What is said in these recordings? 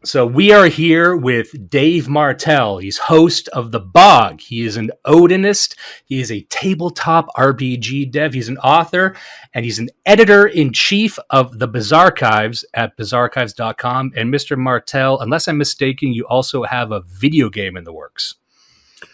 So we are here with Dave Martel. He's host of The Bog. He is an Odinist. He is a tabletop RPG dev. He's an author, and he's an editor-in-chief of the Bizarchives at bizarchives.com. And Mr. Martel, unless I'm mistaken, you also have a video game in the works.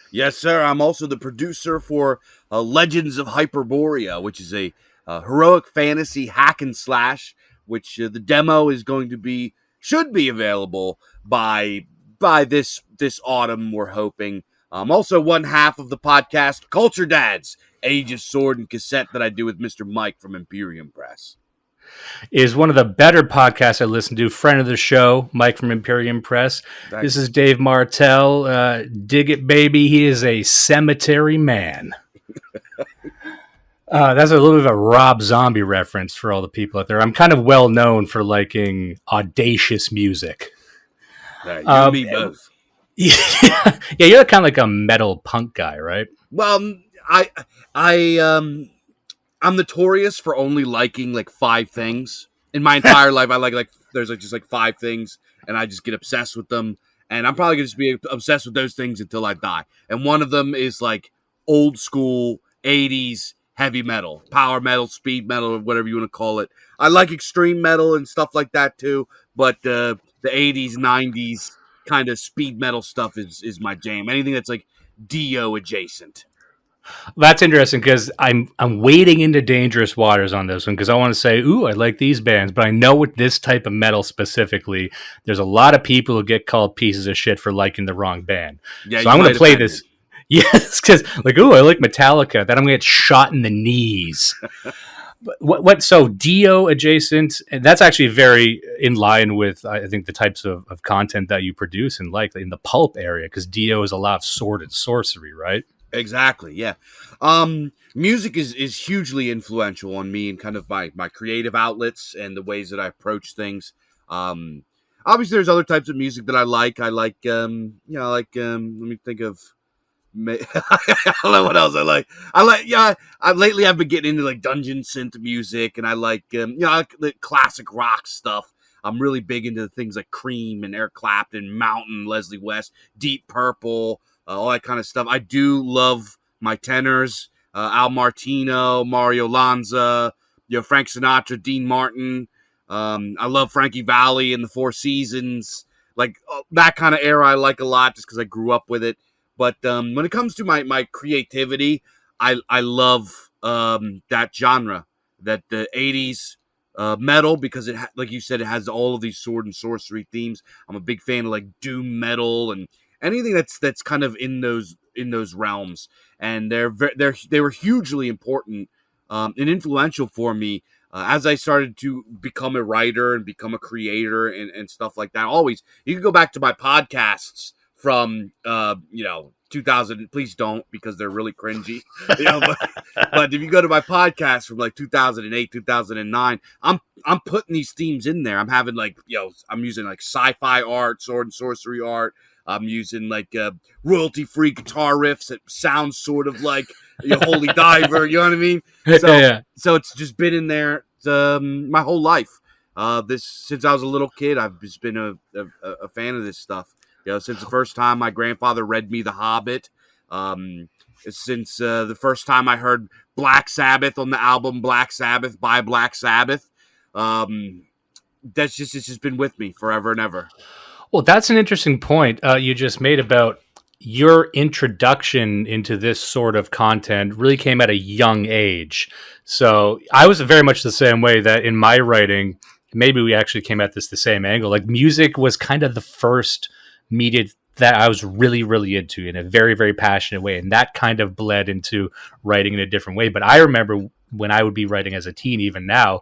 Yes, sir. I'm also the producer for Legends of Hyperborea, which is a heroic fantasy hack and slash, which the demo is going to be should be available by this autumn. We're hoping. Also, one half of the podcast, Culture Dads, Age of Sword and Cassette, that I do with Mr. Mike from Imperium Press. Is one of the better podcasts I listen to. Friend of the show, Mike from Imperium Press. Thanks. This is Dave Martel. Dig it, baby. He is a cemetery man. That's a little bit of a Rob Zombie reference for all the people out there. I'm kind of well known for liking audacious music. You and me both. Yeah, you're kind of like a metal punk guy, right? Well, I'm notorious for only liking like 5 things in my entire life. I like there's just 5 things, and I just get obsessed with them. And I'm probably gonna just be obsessed with those things until I die. And one of them is like old school 80s heavy metal, power metal, speed metal, or whatever you want to call it. I like extreme metal and stuff like that too, but the 80s, 90s kind of speed metal stuff is my jam. Anything that's like Dio adjacent. That's interesting because I'm wading into dangerous waters on this one because I want to say, ooh, I like these bands, but I know with this type of metal specifically, there's a lot of people who get called pieces of shit for liking the wrong band. Yeah, so I'm going to play this. Yes, because like, ooh, I like Metallica. Then I'm going to get shot in the knees. What? So Dio adjacent, and that's actually very in line with I think the types of content that you produce and like in the pulp area because Dio is a lot of sword and sorcery, right? Exactly, yeah. Music is hugely influential on me and kind of my creative outlets and the ways that I approach things. Obviously, there's other types of music that I like. I like, let me think of. I don't know what else I like. Lately I've been getting into like dungeon synth music, and I like, like the classic rock stuff. I'm really big into things like Cream and Eric Clapton, Mountain, Leslie West, Deep Purple. All that kind of stuff. I do love my tenors, Al Martino, Mario Lanza, Frank Sinatra, Dean Martin. I love Frankie Valli and the Four Seasons. Like that kind of era I like a lot just because I grew up with it. But when it comes to my creativity, I love that genre, that the 80s metal, because like you said, it has all of these sword and sorcery themes. I'm a big fan of like doom metal and anything that's kind of in those realms, and they were hugely important and influential for me as I started to become a writer and become a creator and stuff like that. Always, you can go back to my podcasts from 2000. Please don't, because they're really cringy. But if you go to my podcast from like 2008, 2009, I'm putting these themes in there. I'm having like I'm using like sci-fi art, sword and sorcery art. I'm using like royalty-free guitar riffs that sound sort of like Holy Diver. You know what I mean? So it's just been in there my whole life. Since I was a little kid, I've just been a fan of this stuff. Since the first time my grandfather read me The Hobbit. Since the first time I heard Black Sabbath on the album Black Sabbath by Black Sabbath. It's just been with me forever and ever. Well, that's an interesting point you just made about your introduction into this sort of content really came at a young age. So I was very much the same way that in my writing, maybe we actually came at this the same angle. Like music was kind of the first media that I was really, really into in a very, very passionate way. And that kind of bled into writing in a different way. But I remember when I would be writing as a teen, even now,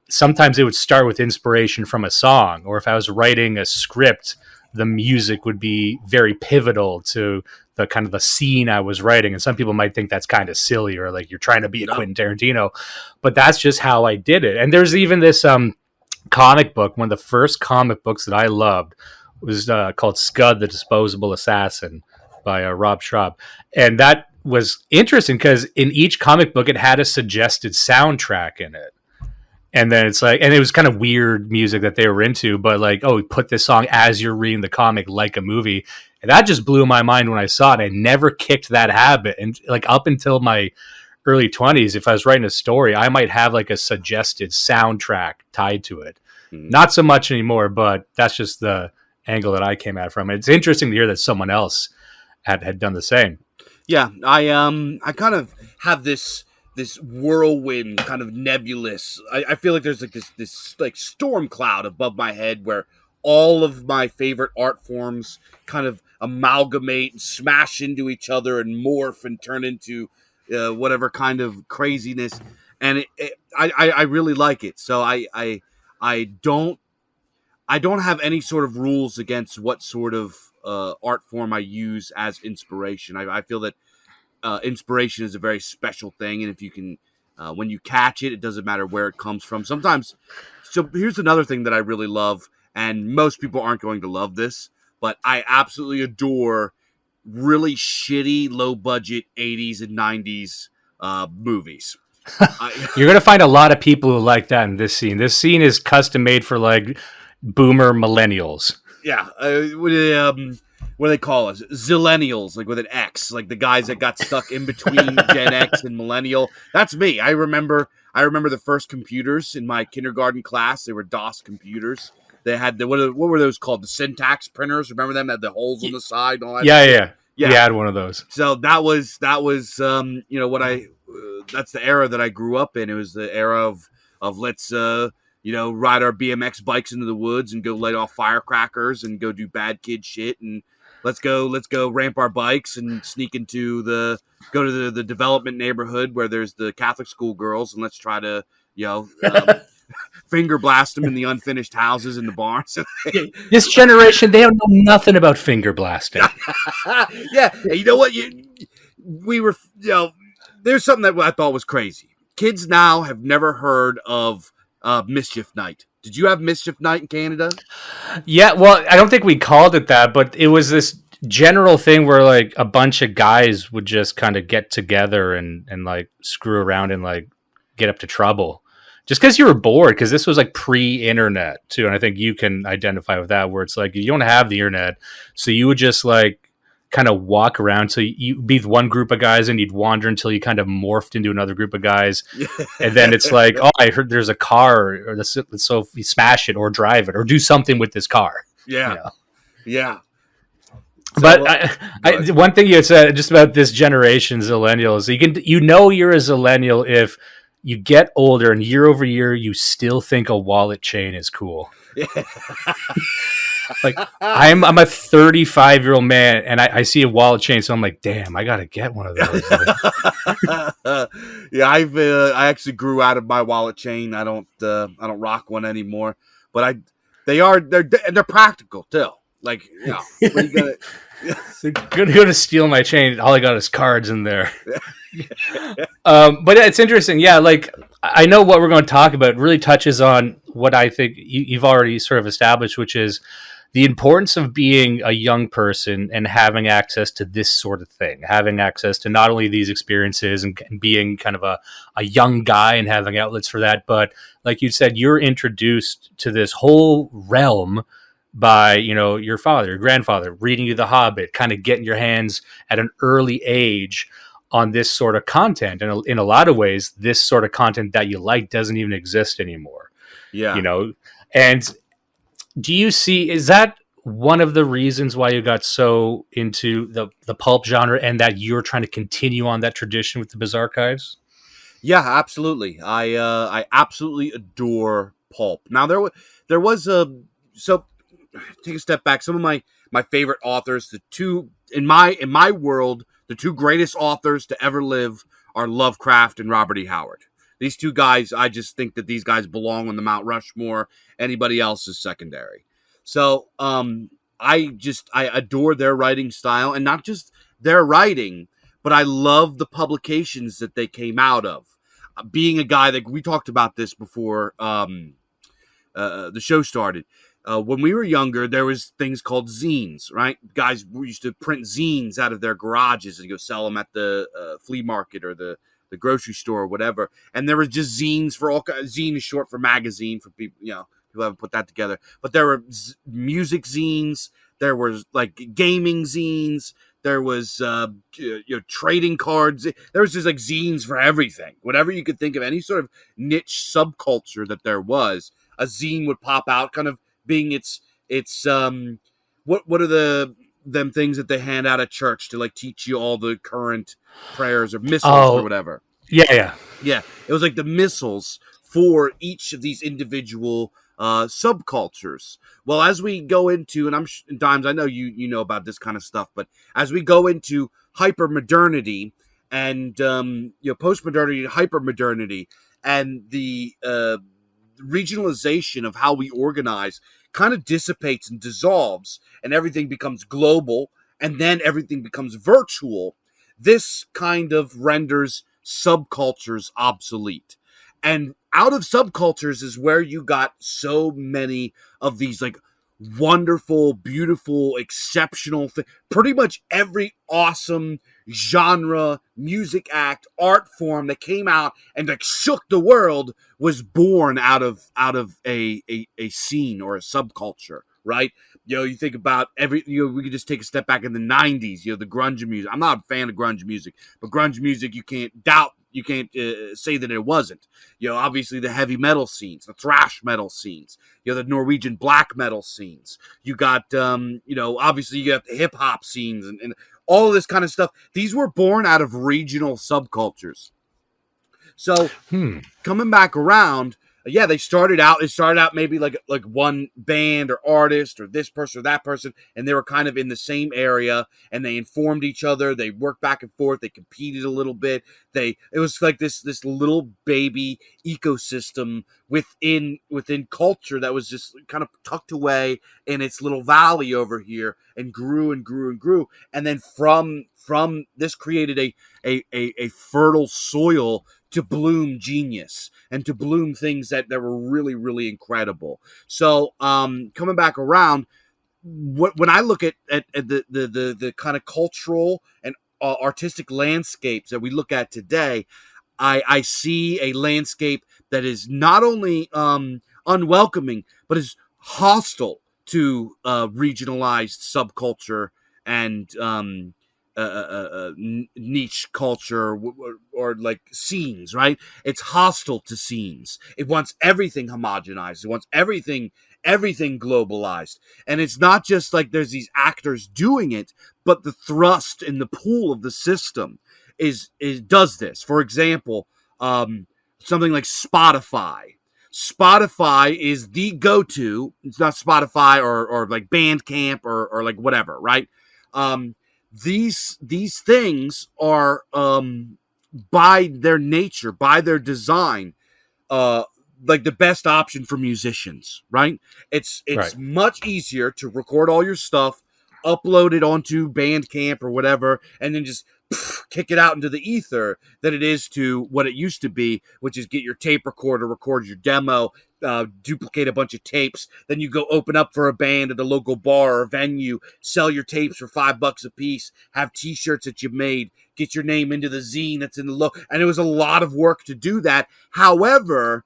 sometimes it would start with inspiration from a song, or if I was writing a script, the music would be very pivotal to the kind of the scene I was writing. And some people might think that's kind of silly or like you're trying to be a Quentin Tarantino, but that's just how I did it. And there's even this comic book, one of the first comic books that I loved was called Scud, the Disposable Assassin by Rob Schraub. And that was interesting because in each comic book, it had a suggested soundtrack in it. And then it's like, and it was kind of weird music that they were into, but like, oh, we put this song as you're reading the comic like a movie. And that just blew my mind when I saw it. I never kicked that habit. And like up until my early 20s, if I was writing a story, I might have like a suggested soundtrack tied to it. Mhm. Not so much anymore, but that's just the angle that I came at from it. It's interesting to hear that someone else had done the same. Yeah, I kind of have this whirlwind, kind of nebulous. I feel like there's like this like storm cloud above my head where all of my favorite art forms kind of amalgamate and smash into each other and morph and turn into whatever kind of craziness. And I really like it. So I don't have any sort of rules against what sort of art form I use as inspiration. I feel that inspiration is a very special thing, and if you can, when you catch it, it doesn't matter where it comes from. Sometimes, so here's another thing that I really love, and most people aren't going to love this, but I absolutely adore really shitty, low budget '80s and '90s movies. You're gonna find a lot of people who like that in this scene. This scene is custom made for like boomer millennials. Yeah, what do they call us? Zillennials, like with an X, like the guys that got stuck in between Gen X and Millennial. That's me. I remember the first computers in my kindergarten class. They were DOS computers. They had what were those called? The syntax printers. Remember them? That had the holes on the side and all that. Yeah. Yeah. We had one of those. So that was what that's the era that I grew up in. It was the era of let's ride our BMX bikes into the woods and go light off firecrackers and go do bad kid shit, and let's go ramp our bikes and sneak into go to the development neighborhood where there's the Catholic school girls, and let's try to finger blast them in the unfinished houses in the barns. This generation, they don't know nothing about finger blasting. Yeah, you know what? We were, there's something that I thought was crazy. Kids now have never heard of Mischief Night. Did you have Mischief Night in Canada? Yeah, well, I don't think we called it that, but it was this general thing where like a bunch of guys would just kind of get together and like screw around and like get up to trouble. Just because you were bored, because this was like pre-internet too, and I think you can identify with that, where it's like you don't have the internet, so you would just like kind of walk around. So you'd be one group of guys, and you'd wander until you kind of morphed into another group of guys, and then it's like, oh, I heard there's a car, or so you smash it or drive it or do something with this car. Yeah, you know? Yeah. So, but one thing you had said just about this generation, Zillennials, you're a Zillennial if you get older and year over year you still think a wallet chain is cool. Yeah. Like I'm a 35-year-old man and I see a wallet chain, so I'm like, damn, I gotta get one of those. Yeah, I actually grew out of my wallet chain. I don't rock one anymore, but they're practical too. Like, what are you gonna? Gonna steal my chain. All I got is cards in there. But it's interesting. Yeah, like I know what we're going to talk about really touches on what I think you've already sort of established, which is the importance of being a young person and having access to this sort of thing, having access to not only these experiences and being kind of a young guy and having outlets for that, but like you said, you're introduced to this whole realm by your father, your grandfather reading you The Hobbit, kind of getting your hands at an early age on this sort of content. And in a lot of ways, this sort of content that you like doesn't even exist anymore. Yeah. And do you see, is that one of the reasons why you got so into the pulp genre and that you're trying to continue on that tradition with the Bizarchives? Yeah, absolutely. I absolutely adore pulp. Now there was so take a step back. Some of my favorite authors, the two in my world, the two greatest authors to ever live are Lovecraft and Robert E. Howard. These two guys, I just think that these guys belong on the Mount Rushmore. Anybody else is secondary. So I adore their writing style, and not just their writing, but I love the publications that they came out of. Being a guy that we talked about this before the show started. When we were younger, there was things called zines, right? Guys used to print zines out of their garages and go sell them at the flea market or the the grocery store or whatever. And there was just zines for all kinds. Zine is short for magazine for people, people haven't put that together. But there were music zines. There was like gaming zines. There was trading cards. There was just like zines for everything. Whatever you could think of, any sort of niche subculture that there was, a zine would pop out, kind of being its what are them things that they hand out at church to like teach you all the current prayers or missals or Oh, whatever. yeah, yeah. Yeah, it was like the missals for each of these individual subcultures. Well, as we go into, and Dimes, I know you know about this kind of stuff, but as we go into hypermodernity and postmodernity, hypermodernity, and the regionalization of how we organize kind of dissipates and dissolves, and everything becomes global, and then everything becomes virtual. This kind of renders subcultures obsolete. And out of subcultures is where you got so many of these like wonderful, beautiful, exceptional pretty much every awesome genre, music act, art form that came out and like shook the world was born out of a scene or a subculture, right? You think about we could just take a step back in the 90s, the grunge music. I'm not a fan of grunge music, but grunge music, you can't say that it wasn't. Obviously the heavy metal scenes, the thrash metal scenes, the Norwegian black metal scenes. You got, obviously you got the hip hop scenes and all of this kind of stuff. These were born out of regional subcultures. So coming back around, they started out. It started out maybe like one band or artist or this person or that person, and they were kind of in the same area, and they informed each other. They worked back and forth. They competed a little bit. It was like this little baby ecosystem within culture that was just kind of tucked away in its little valley over here, and grew and grew and grew. And then from this created a fertile soil to bloom genius and to bloom things that were really, really incredible. So coming back around, when I look at the kind of cultural and artistic landscapes that we look at today, I see a landscape that is not only unwelcoming, but is hostile to regionalized subculture and niche culture or like scenes, right? It's hostile to scenes. It wants everything homogenized. It wants everything globalized. And it's not just like there's these actors doing it, but the thrust and the pull of the system is does this. For example, something like Spotify. Spotify is the go-to. It's not Spotify or like Bandcamp or like whatever, right? These things are by their nature, by their design, like the best option for musicians, right? It's Right. much easier to record all your stuff, upload it onto Bandcamp or whatever, and then just kick it out into the ether than it is to what it used to be, which is get your tape recorder, record your demo, duplicate a bunch of tapes, then you go open up for a band at a local bar or venue, sell your tapes for $5 a piece, have t-shirts that you made, get your name into the zine that's in the logo. And it was a lot of work to do that. However,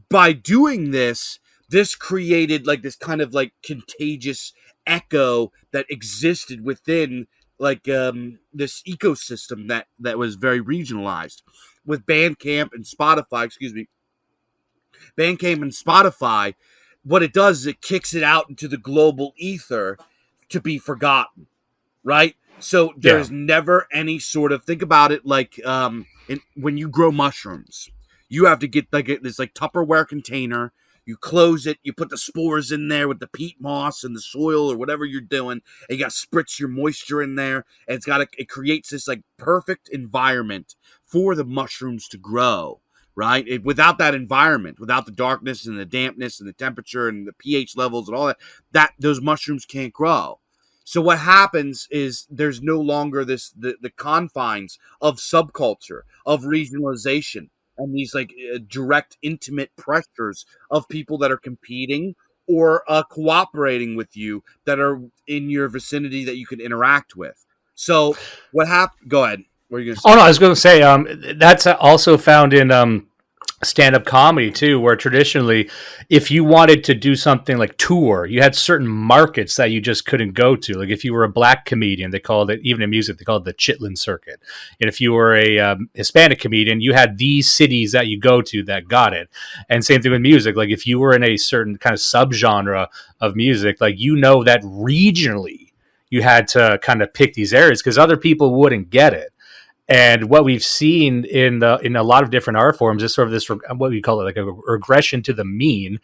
by doing this created like this kind of like contagious echo that existed within like this ecosystem that was very regionalized. With Bandcamp and Spotify, what it does is it kicks it out into the global ether to be forgotten, right? So there's never any sort of, think about it like when you grow mushrooms, you have to get like this like Tupperware container. You close it, you put the spores in there with the peat moss and the soil or whatever you're doing, and you got to spritz your moisture in there, and it creates this like perfect environment for the mushrooms to grow, right? Without that environment, without the darkness and the dampness and the temperature and the pH levels and all that those mushrooms can't grow. So what happens is there's no longer the confines of subculture, of regionalization, and these like direct, intimate pressures of people that are competing or cooperating with you that are in your vicinity that you can interact with. So what happened? Go ahead. What are you gonna Oh say? no, I was going to say that's also found in stand-up comedy too, where traditionally, if you wanted to do something like tour, you had certain markets that you just couldn't go to. Like if you were a black comedian, they called it, even in music, they called it the Chitlin circuit. And if you were a Hispanic comedian, you had these cities that you go to that got it. And same thing with music. Like if you were in a certain kind of subgenre of music, like that regionally you had to kind of pick these areas because other people wouldn't get it. And what we've seen in a lot of different art forms is sort of this, what we call it, like a regression to the mean.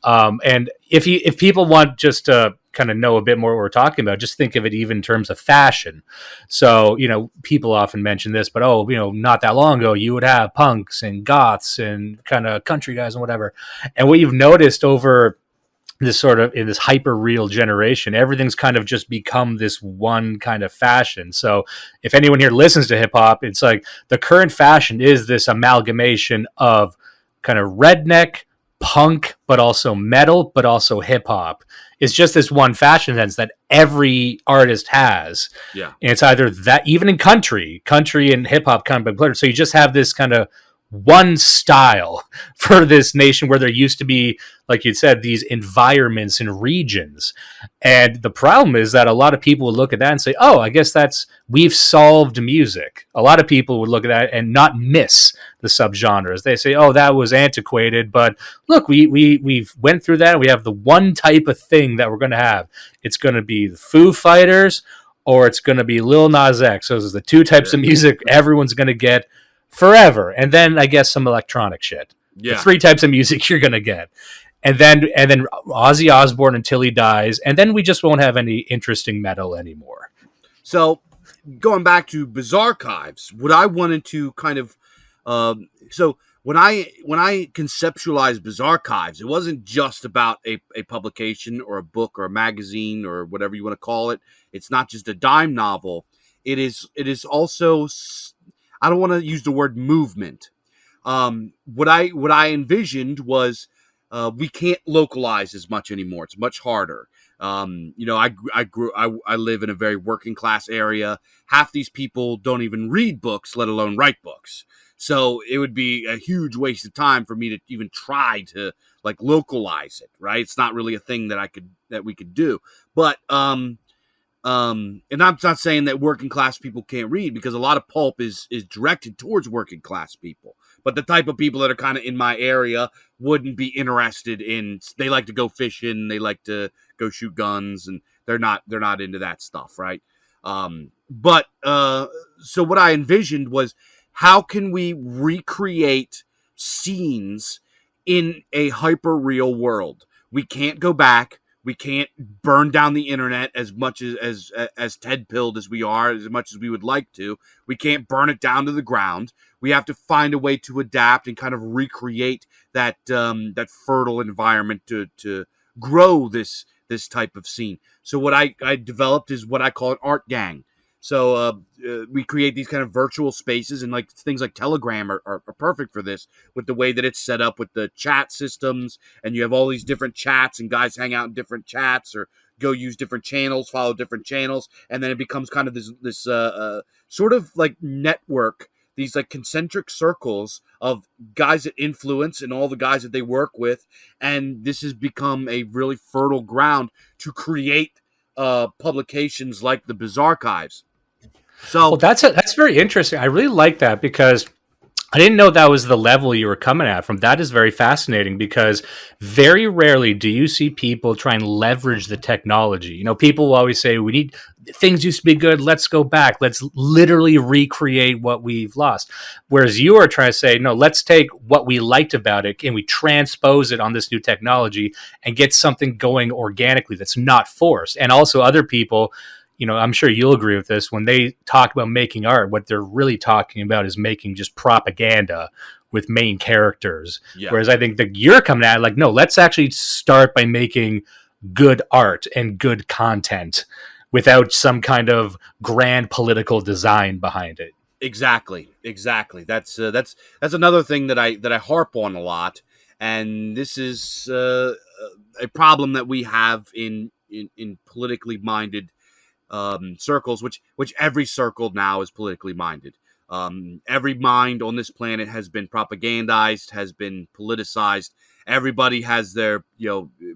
And if people want just to kind of know a bit more what we're talking about, just think of it even in terms of fashion. So people often mention this, but not that long ago you would have punks and goths and kind of country guys and whatever. And what you've noticed over this sort of in this hyper real generation, everything's kind of just become this one kind of fashion. So if anyone here listens to hip hop, it's like the current fashion is this amalgamation of kind of redneck punk, but also metal, but also hip hop. It's just this one fashion sense that every artist has. Yeah. And it's either that, even in country and hip hop kind of blurred. So you just have this kind of one style for this nation where there used to be, like you said, these environments and regions. And the problem is that a lot of people would look at that and say, oh, I guess we've solved music. A lot of people would look at that and not miss the subgenres. They say, oh, that was antiquated, but look, we've went through that and we have the one type of thing that we're going to have. It's going to be the Foo Fighters or it's going to be Lil Nas X. So those are the two types of music everyone's going to get forever. And then I guess some electronic shit. The three types of music you're gonna get. And then Ozzy Osbourne until he dies, and then we just won't have any interesting metal anymore. So going back to Bizarchives, what I wanted to kind of so when I conceptualized Bizarchives, it wasn't just about a publication or a book or a magazine or whatever you want to call it. It's not just a dime novel. It is also, I don't want to use the word movement. What I envisioned was we can't localize as much anymore. It's much harder. I live in a very working class area. Half these people don't even read books, let alone write books. So it would be a huge waste of time for me to even try to like localize it. Right? It's not really a thing that we could do. But and I'm not saying that working class people can't read, because a lot of pulp is directed towards working class people. But the type of people that are kind of in my area wouldn't be interested in. They like to go fishing, they like to go shoot guns, and they're not into that stuff, right? But so what I envisioned was, how can we recreate scenes in a hyper real world? We can't go back. We can't burn down the internet as much as Ted-pilled as we are, as much as we would like to. We can't burn it down to the ground. We have to find a way to adapt and kind of recreate that fertile environment to grow this type of scene. So what I developed is what I call an art gang. So we create these kind of virtual spaces, and like things like Telegram are perfect for this, with the way that it's set up with the chat systems, and you have all these different chats, and guys hang out in different chats or go use different channels, follow different channels, and then it becomes kind of this sort of like network, these like concentric circles of guys that influence and all the guys that they work with, and this has become a really fertile ground to create publications like the Bizarchives. Well, So that's very interesting. I really like that because I didn't know that was the level you were coming at from. That is very fascinating because very rarely do you see people try and leverage the technology. People will always say, things used to be good. Let's go back. Let's literally recreate what we've lost. Whereas you are trying to say, no, let's take what we liked about it and we transpose it on this new technology and get something going organically that's not forced. And also other people, I'm sure you'll agree with this. When they talk about making art, what they're really talking about is making just propaganda with main characters. yeah, Whereas I think that you're coming at it like, no, let's actually start by making good art and good content without some kind of grand political design behind it. exactly. That's another thing that I harp on a lot, and this is a problem that we have in politically minded circles, which every circle now is politically minded. Every mind on this planet has been propagandized, has been politicized. Everybody has their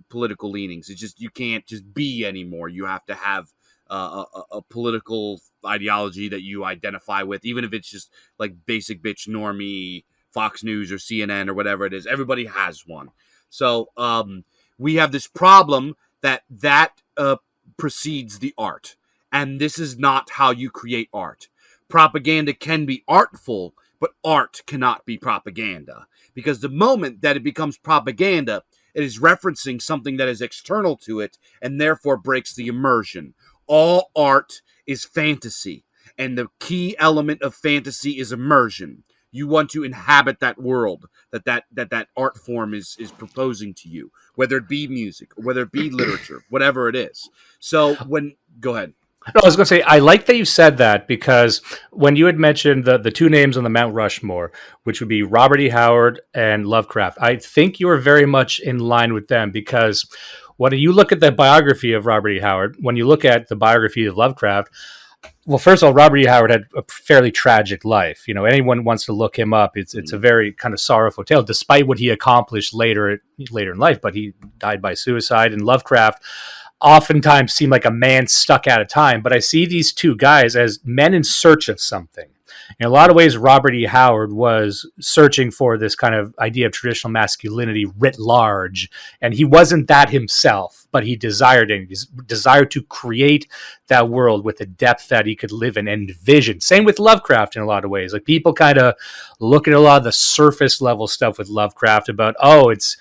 political leanings. It's just you can't just be anymore. You have to have a political ideology that you identify with, even if it's just like basic bitch normie Fox News or CNN or whatever it is. Everybody has one. So we have this problem that precedes the art, and this is not how you create art. Propaganda can be artful, but art cannot be propaganda, because the moment that it becomes propaganda, it is referencing something that is external to it and therefore breaks the immersion. All art is fantasy, and the key element of fantasy is immersion. You want to inhabit that world that art form is proposing to you, whether it be music or whether it be literature, whatever it is. So go ahead. No, I was going to say, I like that you said that, because when you had mentioned the two names on the Mount Rushmore, which would be Robert E. Howard and Lovecraft, I think you are very much in line with them, because when you look at the biography of Robert E. Howard, when you look at the biography of Lovecraft, well, first of all, Robert E. Howard had a fairly tragic life. Anyone wants to look him up. It's a very kind of sorrowful tale, despite what he accomplished later in life. But he died by suicide. And Lovecraft oftentimes seem like a man stuck out of time, but I see these two guys as men in search of something. In a lot of ways, Robert E. Howard was searching for this kind of idea of traditional masculinity writ large, and he wasn't that himself, but he desired it. He desired to create that world with a depth that he could live in and envision. Same with Lovecraft in a lot of ways. Like, people kind of look at a lot of the surface level stuff with Lovecraft about, it's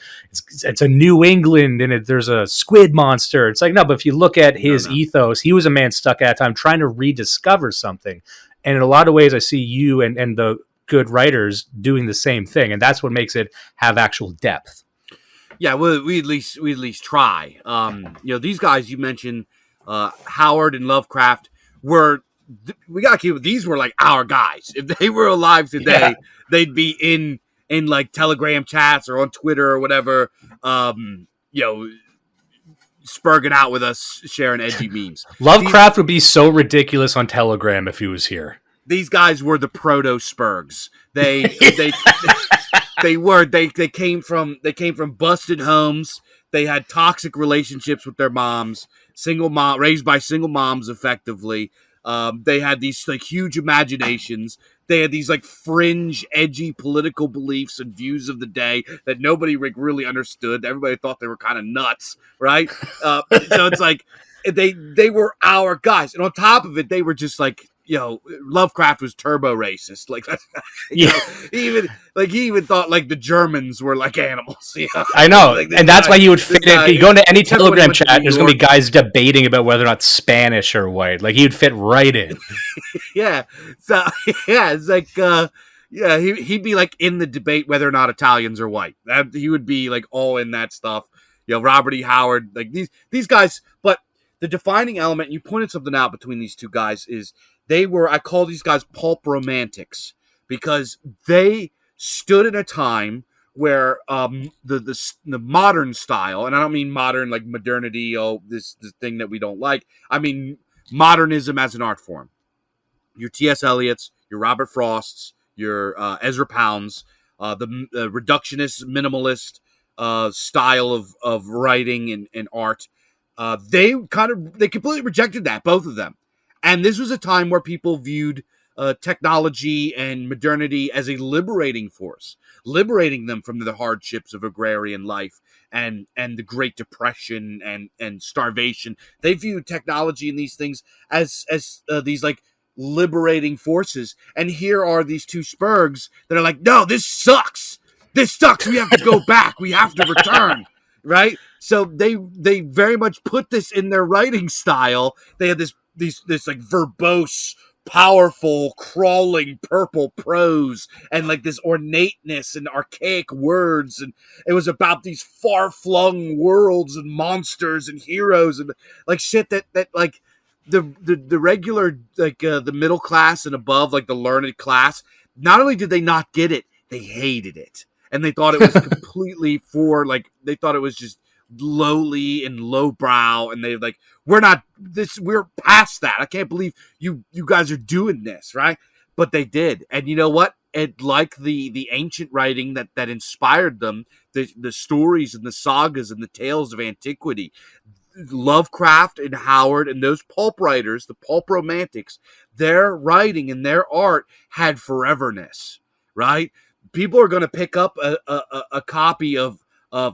a New England and there's a squid monster. It's like, no, but if you look at his ethos, he was a man stuck at a time trying to rediscover something. And in a lot of ways, I see you and the good writers doing the same thing, and that's what makes it have actual depth. Yeah, we at least try. These guys you mentioned, Howard and Lovecraft, we gotta keep it. These were like our guys. If they were alive today, they'd be in like Telegram chats or on Twitter or whatever. Spurging out with us, sharing edgy memes. Lovecraft would be so ridiculous on Telegram if he was here. These guys were the proto Spurgs. They came from busted homes. They had toxic relationships with their moms. Raised by single moms, effectively. They had these like huge imaginations. They had these like fringe, edgy political beliefs and views of the day that nobody really understood. Everybody thought they were kind of nuts, right? So it's like they were our guys, and on top of it, they were just like, Lovecraft was turbo racist. Like, he even thought like the Germans were like animals. I know, like, and that's why you would fit in. You go into any Telegram chat, there's going to be guys debating about whether or not Spanish or white. Like, he would fit right in. Yeah. So it's like, he'd be like in the debate whether or not Italians are white. He would be like all in that stuff. Robert E. Howard, like these guys. But the defining element, you pointed something out between these two guys, is I call these guys pulp romantics, because they stood in a time where the modern style, and I don't mean modern like modernity, this thing that we don't like. I mean modernism as an art form. Your T.S. Eliot's, your Robert Frost's, your Ezra Pound's, the reductionist, minimalist style of writing and art. They completely rejected that, both of them. And this was a time where people viewed technology and modernity as a liberating force, liberating them from the hardships of agrarian life and the Great Depression and starvation. They viewed technology and these things as these like liberating forces. And here are these two Spurgs that are like, no, this sucks. This sucks. We have to go back. We have to return. Right? So they very much put this in their writing style. They had this like verbose, powerful, crawling purple prose and like this ornateness and archaic words, and it was about these far-flung worlds and monsters and heroes and like shit that like the regular like the middle class and above, like the learned class, not only did they not get it, they hated it. And they thought it was completely they thought it was just lowly and lowbrow, and they like, we're past that. I can't believe you guys are doing this, right? but they did. And you know what? And like the ancient writing that inspired them, the stories and the sagas and the tales of antiquity, Lovecraft and Howard and those pulp writers, the pulp romantics, their writing and their art had foreverness, right? People are going to pick up a copy of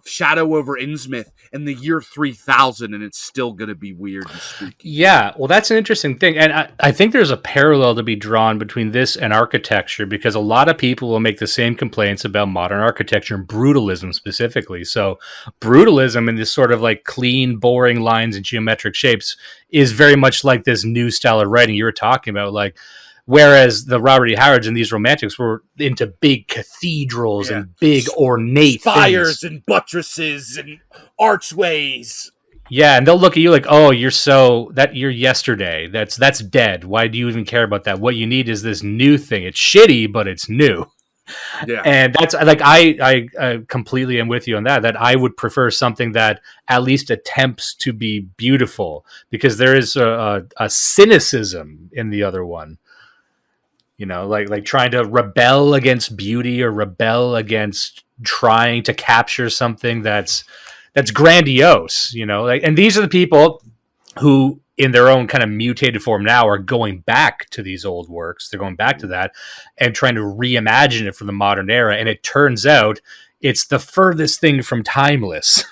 Shadow over Innsmouth in the year 3000, and it's still going to be weird and spooky. Yeah, well, that's an interesting thing. And I think there's a parallel to be drawn between this and architecture because a lot of people will make the same complaints about modern architecture and brutalism specifically. So, brutalism and this sort of like clean, boring lines and geometric shapes is very much like this new style of writing you were talking about. Like, whereas the Robert E. Howards and these romantics were into big cathedrals Yeah. and big ornate Spires things. and buttresses and archways. Yeah, and they'll look at you like, "Oh, you're yesterday. That's dead. Why do you even care about that? What you need is this new thing. It's shitty, but it's new." Yeah. And that's like I completely am with you on that. That I would prefer something that at least attempts to be beautiful because there is a cynicism in the other one. You know, like trying to rebel against beauty or rebel against trying to capture something that's grandiose, you know, like, and these are the people who in their own kind of mutated form now are going back to these old works. They're going back to that and trying to reimagine it for the modern era. And it turns out it's the furthest thing from timeless.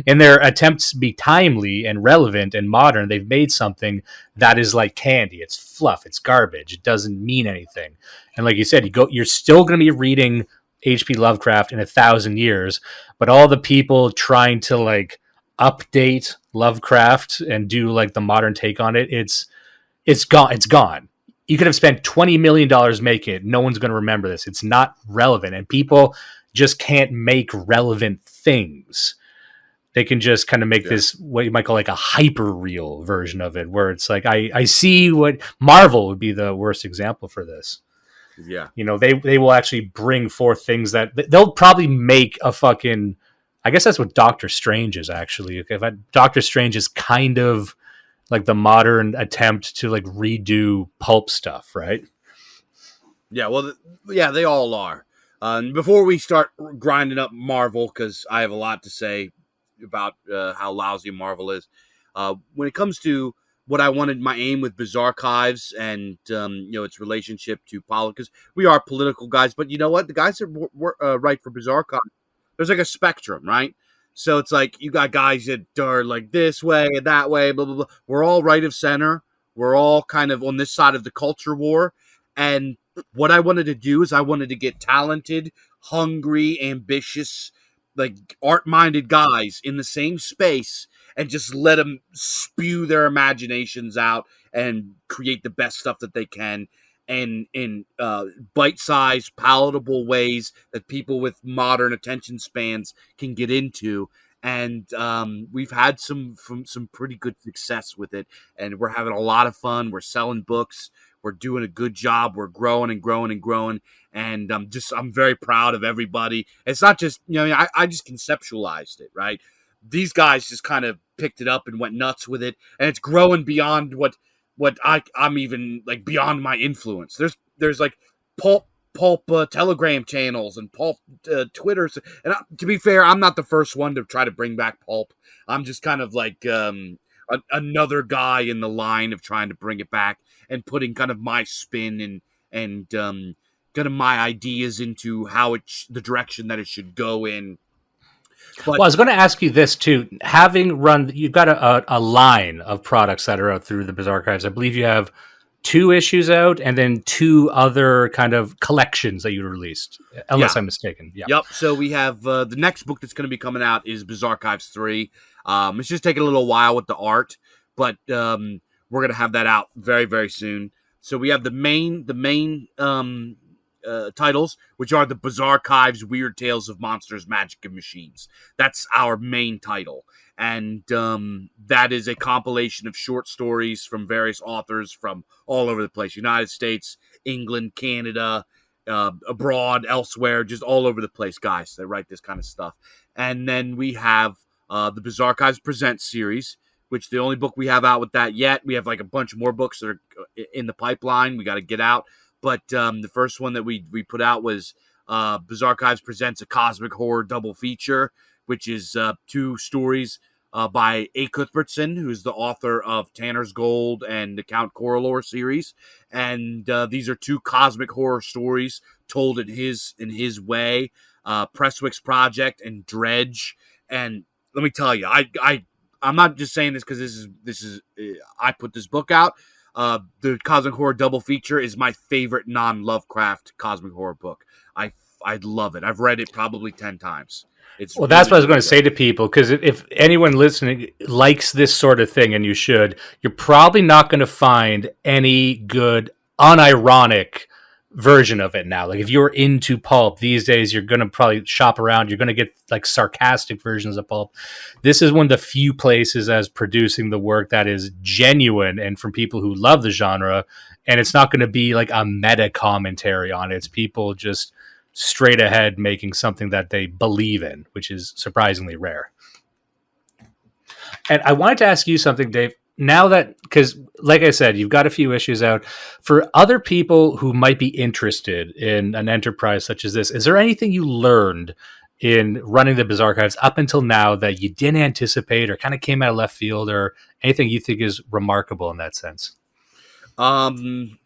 In their attempts to be timely and relevant and modern, they've made something that is like candy. It's fluff. It's garbage. It doesn't mean anything. And like you said, you're still going to be reading H.P. Lovecraft in 1,000 years, but all the people trying to like update Lovecraft and do like the modern take on it, it's gone. It's gone. You could have spent $20 million making it. No one's going to remember this. It's not relevant, and people just can't make relevant things. They can just kind of make this what you might call like a hyper real version of it, where it's like I see what Marvel would be the worst example for this. Yeah. You know, they will actually bring forth things that they'll probably make a fucking. I guess that's what Doctor Strange is actually. If Doctor Strange is kind of like the modern attempt to like redo pulp stuff, right? Yeah, well, yeah, they all are. Before we start grinding up Marvel, because I have a lot to say about how lousy Marvel is. When it comes to what I wanted, my aim with Bizarchives and its relationship to politics, because we are political guys, but you know what? The guys that write for Bizarchives, there's like a spectrum, right? So it's like you got guys that are like this way and that way, blah blah blah. We're all right of center. We're all kind of on this side of the culture war, and what I wanted to do is I wanted to get talented, hungry, ambitious, like art-minded guys in the same space and just let them spew their imaginations out and create the best stuff that they can and in bite-sized, palatable ways that people with modern attention spans can get into. And we've had some pretty good success with it, and we're having a lot of fun. We're selling books. We're doing a good job. We're growing and growing and growing. And I'm very proud of everybody. It's not just, I just conceptualized it, right? These guys just kind of picked it up and went nuts with it. And it's growing beyond what I'm even like beyond my influence. There's like pulp Telegram channels and pulp Twitters. And to be fair, I'm not the first one to try to bring back pulp. I'm just kind of like another guy in the line of trying to bring it back and putting kind of my spin and kind of my ideas into how the direction that it should go in. But Well, I was going to ask you this too. Having run, you've got a line of products that are out through the Bizarchives. I believe you have 2 issues out and then 2 other kind of collections that you released, unless I'm mistaken. Yeah. Yep. So we have the next book that's going to be coming out is Bizarchives 3. It's just taking a little while with the art, but we're going to have that out very, very soon. So we have the main titles, which are the Bizarchives Weird Tales of Monsters, Magic, and Machines. That's our main title. And that is a compilation of short stories from various authors from all over the place. United States, England, Canada, abroad, elsewhere, just all over the place, guys that write this kind of stuff. And then we have the Bizarchives Presents series, which the only book we have out with that yet. We have like a bunch more books that are in the pipeline. We got to get out. but the first one that we put out was Bizarchives Presents a Cosmic Horror Double Feature, which is 2 stories by A. Cuthbertson, who's the author of Tanner's Gold and the Count Coralor series. And these are 2 cosmic horror stories told in his way. Presswick's Project and Dredge. And let me tell you, I'm not just saying this because this is I put this book out. The Cosmic Horror Double Feature is my favorite non-Lovecraft cosmic horror book. I love it. I've read it probably 10 times. It's Well, that's really, what I was going really to say good. to people, because if anyone listening likes this sort of thing, and you should, you're probably not going to find any good, unironic version of it now. Like if you're into pulp these days, you're going to probably shop around. You're going to get like sarcastic versions of pulp. This is one of the few places as producing the work that is genuine and from people who love the genre. And it's not going to be like a meta commentary on it. It's people just straight ahead making something that they believe in, which is surprisingly rare. And I wanted to ask you something, Dave. Now that, because like I said, you've got a few issues out. For other people who might be interested in an enterprise such as this, is there anything you learned in running the Bizarchives up until now that you didn't anticipate or kind of came out of left field, or anything you think is remarkable in that sense? Um,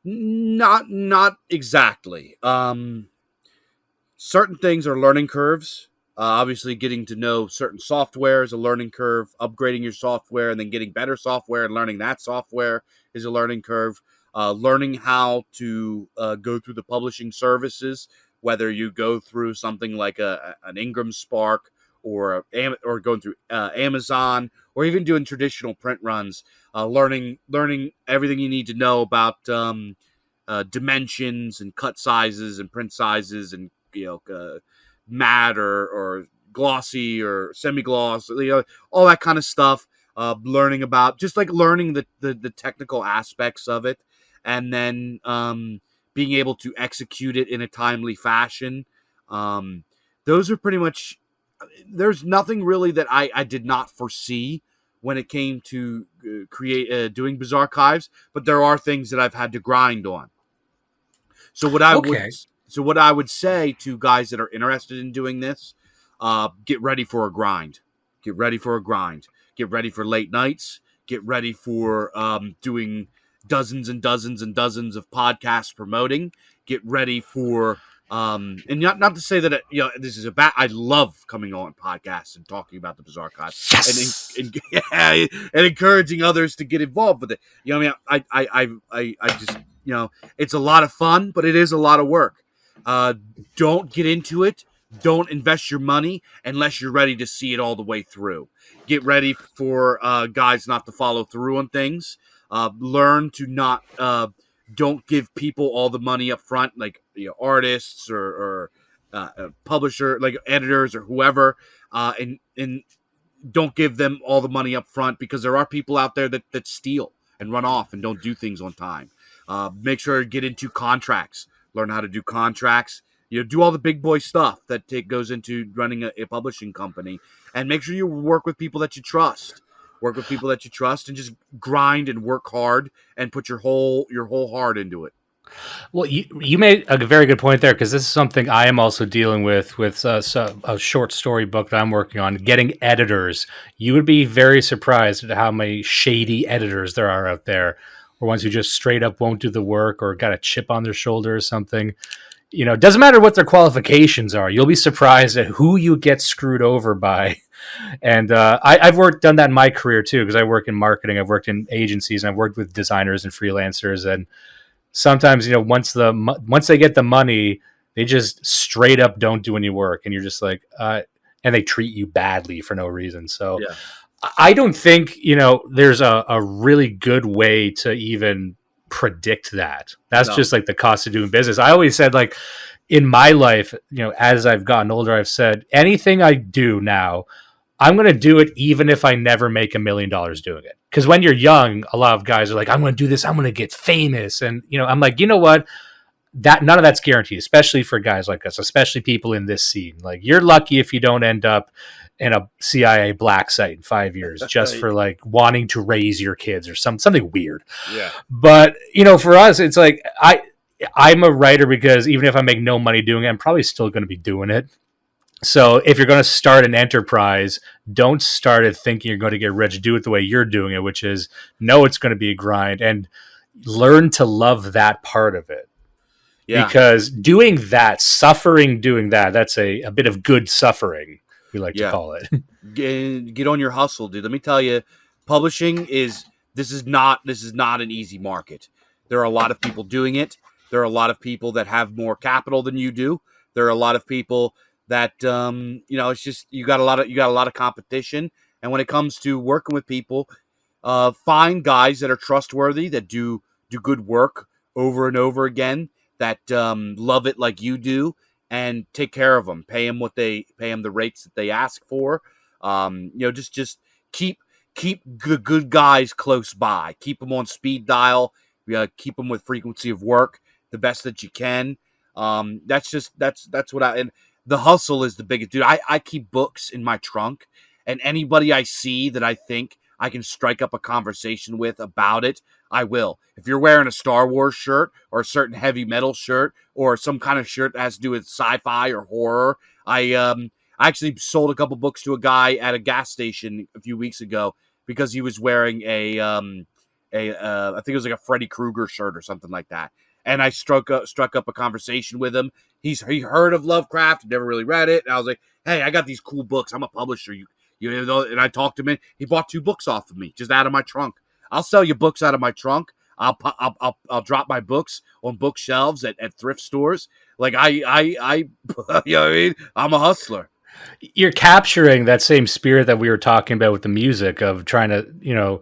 not exactly. Certain things are learning curves. Obviously, getting to know certain software is a learning curve. Upgrading your software and then getting better software and learning that software is a learning curve. Learning how to go through the publishing services, whether you go through something like an Ingram Spark or going through Amazon, or even doing traditional print runs. Learning everything you need to know about dimensions and cut sizes and print sizes, and matte or glossy or semi-gloss, all that kind of stuff. Learning about just like learning the technical aspects of it, and then being able to execute it in a timely fashion. Those are pretty much. There's nothing really that I did not foresee when it came to doing Bizarchives, but there are things that I've had to grind on. So what I would Okay. so what I would say to guys that are interested in doing this, get ready for a grind. Get ready for a grind. Get ready for late nights. Get ready for doing dozens and dozens and dozens of podcasts promoting. Get ready for and not to say that this is a bad. I love coming on podcasts and talking about the Bizarchives, Yes. and encouraging others to get involved with it. I mean, I just it's a lot of fun, but it is a lot of work. Uh, don't get into it. Don't invest your money unless you're ready to see it all the way through. Get ready for guys not to follow through on things. Learn to not don't give people all the money up front, like artists or publisher, like editors or whoever, and don't give them all the money up front, because there are people out there that steal and run off and don't do things on time. Make sure to get into contracts. Learn how to do contracts. Do all the big boy stuff that goes into running a publishing company, and make sure you work with people that you trust. Work with people that you trust, and just grind and work hard and put your whole heart into it. Well, you made a very good point there, because this is something I am also dealing with a short story book that I'm working on. Getting editors, you would be very surprised at how many shady editors there are out there, or ones who just straight up won't do the work or got a chip on their shoulder or something. It doesn't matter what their qualifications are. You'll be surprised at who you get screwed over by. And I've done that in my career too, because I work in marketing. I've worked in agencies, and I've worked with designers and freelancers, and sometimes once they get the money, they just straight up don't do any work, and you're just like and they treat you badly for no reason. So Yeah. I don't think there's a really good way to even predict that. That's No. just like the cost of doing business. I always said, like, in my life, as I've gotten older, I've said anything I do now, I'm going to do it even if I never make $1,000,000 doing it. Because when you're young, a lot of guys are like, I'm going to do this. I'm going to get famous. And, I'm like, you know what? That none of that's guaranteed, especially for guys like us, especially people in this scene. Like, you're lucky if you don't end up in a CIA black site in 5 years just for like wanting to raise your kids or something weird. Yeah. But for us, it's like I'm a writer because even if I make no money doing it, I'm probably still going to be doing it. So if you're going to start an enterprise, don't start it thinking you're going to get rich. Do it the way you're doing it, which is know it's going to be a grind and learn to love that part of it. Yeah. Because doing that, suffering doing that, that's a bit of good suffering, we like to call it. Get on your hustle, dude. Let me tell you, publishing is this is not an easy market. There are a lot of people doing it. There are a lot of people that have more capital than you do. There are a lot of people that it's just you got a lot of competition. And when it comes to working with people, find guys that are trustworthy, that do good work over and over again, that love it like you do, and take care of them. Pay them the rates that they ask for. Just keep good guys close by. Keep them on speed dial. Keep them with frequency of work the best that you can. That's what and the hustle is the biggest, dude. I keep books in my trunk, and anybody I see that I think I can strike up a conversation with about it, I will. If you're wearing a Star Wars shirt or a certain heavy metal shirt or some kind of shirt that has to do with sci-fi or horror, I actually sold a couple books to a guy at a gas station a few weeks ago because he was wearing I think it was like a Freddy Krueger shirt or something like that. And I struck up a conversation with him. He heard of Lovecraft, never really read it. And I was like, hey, I got these cool books. I'm a publisher. You know, and I talked to him. He bought 2 books off of me, just out of my trunk. I'll sell you books out of my trunk. I'll drop my books on bookshelves at thrift stores. Like I you know what I mean? I'm a hustler. You're capturing that same spirit that we were talking about with the music of trying to,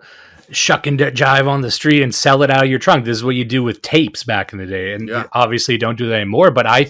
shuck and jive on the street and sell it out of your trunk. This is what you do with tapes back in the day, and obviously you don't do that anymore. But I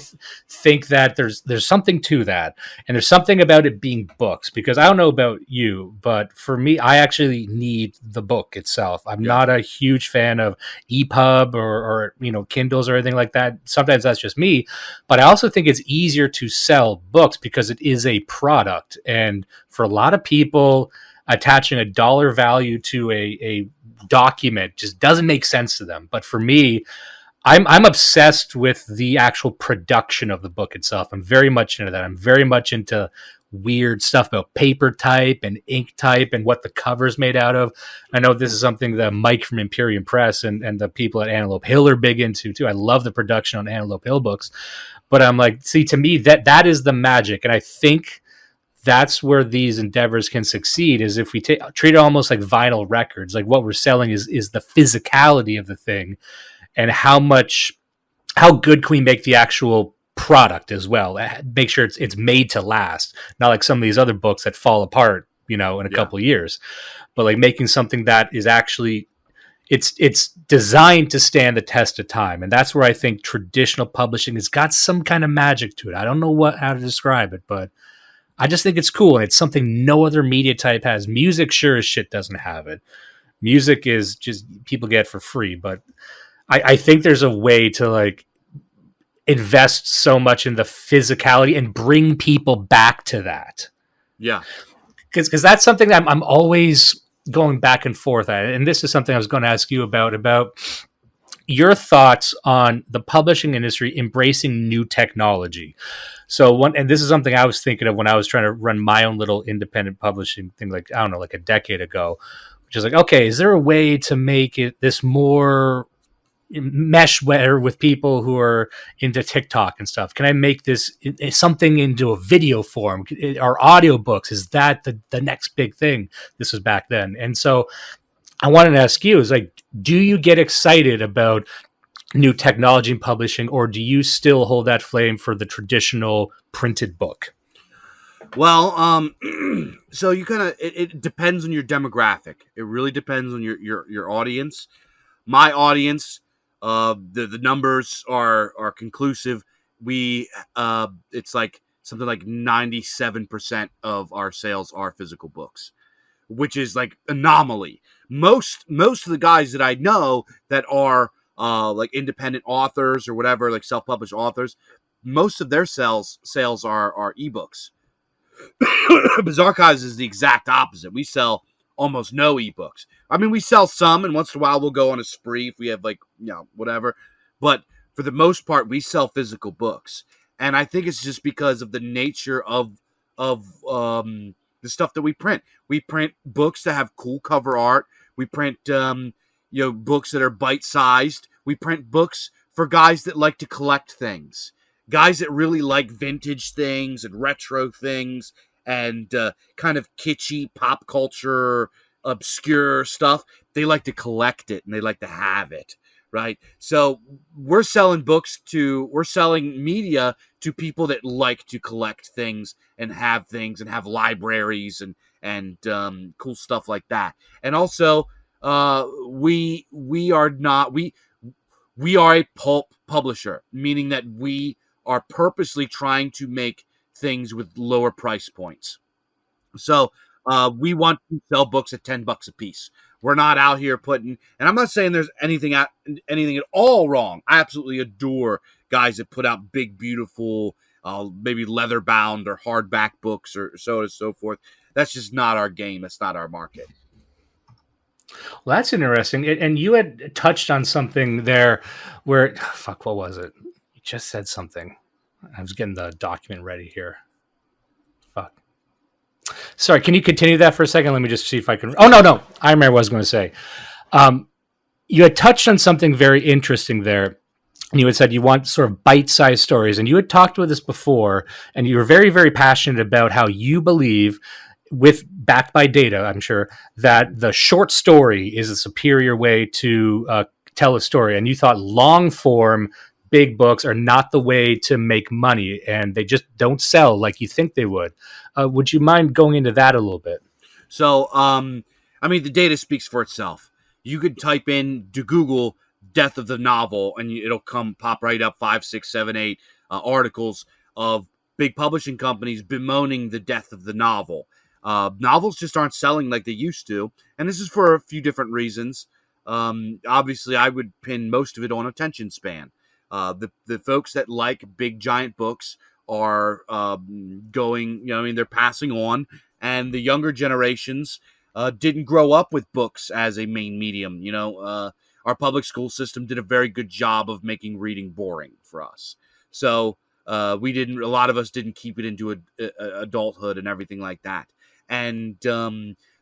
think that there's something to that, and there's something about it being books. Because I don't know about you, but for me, I actually need the book itself. I'm not a huge fan of EPUB or Kindles or anything like that. Sometimes that's just me, but I also think it's easier to sell books because it is a product, and for a lot of people, attaching a dollar value to a document just doesn't make sense to them. But for me, I'm obsessed with the actual production of the book itself. I'm very much into that. I'm very much into weird stuff about paper type and ink type and what the cover's made out of. I know this is something that Mike from Imperium Press and the people at Antelope Hill are big into too. I love the production on Antelope Hill books. But I'm like, see, to me, that is the magic. And I think that's where these endeavors can succeed, is if we treat it almost like vinyl records. Like what we're selling is the physicality of the thing, and how good can we make the actual product as well. Make sure it's made to last, not like some of these other books that fall apart, in a couple of years, but like making something that is actually it's designed to stand the test of time. And that's where I think traditional publishing has got some kind of magic to it. I don't know how to describe it, but I just think it's cool, and it's something no other media type has. Music sure as shit doesn't have it. Music is just people get for free, but I think there's a way to like invest so much in the physicality and bring people back to that. Yeah. Because that's something that I'm always going back and forth at. And this is something I was going to ask you about your thoughts on the publishing industry embracing new technology. And this is something I was thinking of when I was trying to run my own little independent publishing thing, like, I don't know, like a decade ago, which is like, okay, is there a way to make this more mesh with people who are into TikTok and stuff? Can I make this something into a video form or audiobooks? Is that the next big thing? This was back then. And so I wanted to ask you, is like, do you get excited about new technology in publishing, or do you still hold that flame for the traditional printed book? Well, so you kind of it depends on your demographic. It really depends on your audience. My audience, the numbers are conclusive. It's like something like 97% of our sales are physical books, which is like anomaly. Most of the guys that I know that are like independent authors or whatever, like self-published authors, most of their sales are ebooks. Bizarchives is the exact opposite. We sell almost no ebooks. I mean, we sell some, and once in a while we'll go on a spree if we have like whatever. But for the most part, we sell physical books, and I think it's just because of the nature of the stuff that we print. We print books that have cool cover art. We print books that are bite sized. We print books for guys that like to collect things, guys that really like vintage things and retro things and kind of kitschy pop culture obscure stuff. They like to collect it and they like to have it, right? So we're selling media to people that like to collect things and have libraries and cool stuff like that. And also we are a pulp publisher, meaning that we are purposely trying to make things with lower price points. So we want to sell books at $10 a piece. We're not out here putting, and I'm not saying there's anything at all wrong. I absolutely adore guys that put out big, beautiful, maybe leather bound or hardback books or so on and so forth. That's just not our game. That's not our market. Well, that's interesting. And you had touched on something there where, fuck, what was it? You just said something. I was getting the document ready here. Fuck. Sorry, can you continue that for a second? Let me just see if I can. Oh, no. I remember what I was going to say. You had touched on something very interesting there. And you had said you want sort of bite-sized stories. And you had talked with this before, and you were very, very passionate about how you believe, with backed by data, I'm sure, that the short story is a superior way to tell a story. And you thought long form, big books are not the way to make money, and they just don't sell like you think they would. Would you mind going into that a little bit? So, I mean, the data speaks for itself. You could type in to Google "death of the novel" and it'll pop right up 5, 6, 7, 8 articles of big publishing companies bemoaning the death of the novel. Novels just aren't selling like they used to, and this is for a few different reasons. Obviously, I would pin most of it on attention span. The folks that like big giant books are going, they're passing on, and the younger generations didn't grow up with books as a main medium. Our public school system did a very good job of making reading boring for us. So a lot of us didn't keep it into adulthood and everything like that. And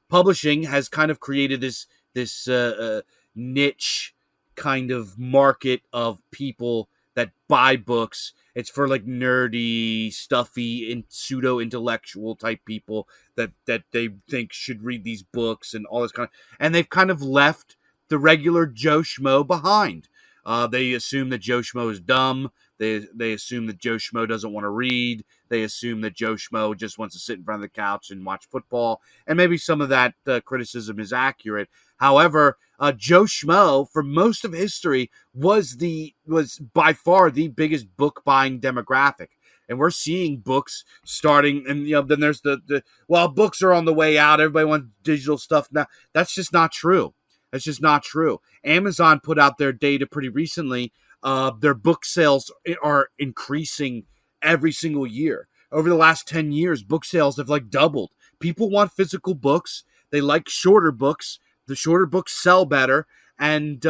publishing has kind of created this niche kind of market of people that buy books. It's for like nerdy, stuffy, and pseudo intellectual type people that they think should read these books and all this kind of. And they've kind of left the regular Joe Schmo behind. They assume that Joe Schmo is dumb. They assume that Joe Schmo doesn't want to read. They assume that Joe Schmo just wants to sit in front of the couch and watch football. And maybe some of that criticism is accurate. However, Joe Schmo, for most of history, was by far the biggest book buying demographic. And we're seeing books starting, and then there's books are on the way out. Everybody wants digital stuff now. That's just not true. That's just not true. Amazon put out their data pretty recently. Their book sales are increasing every single year. Over the last 10 years, book sales have like doubled. People want physical books. They like shorter books. The shorter books sell better. And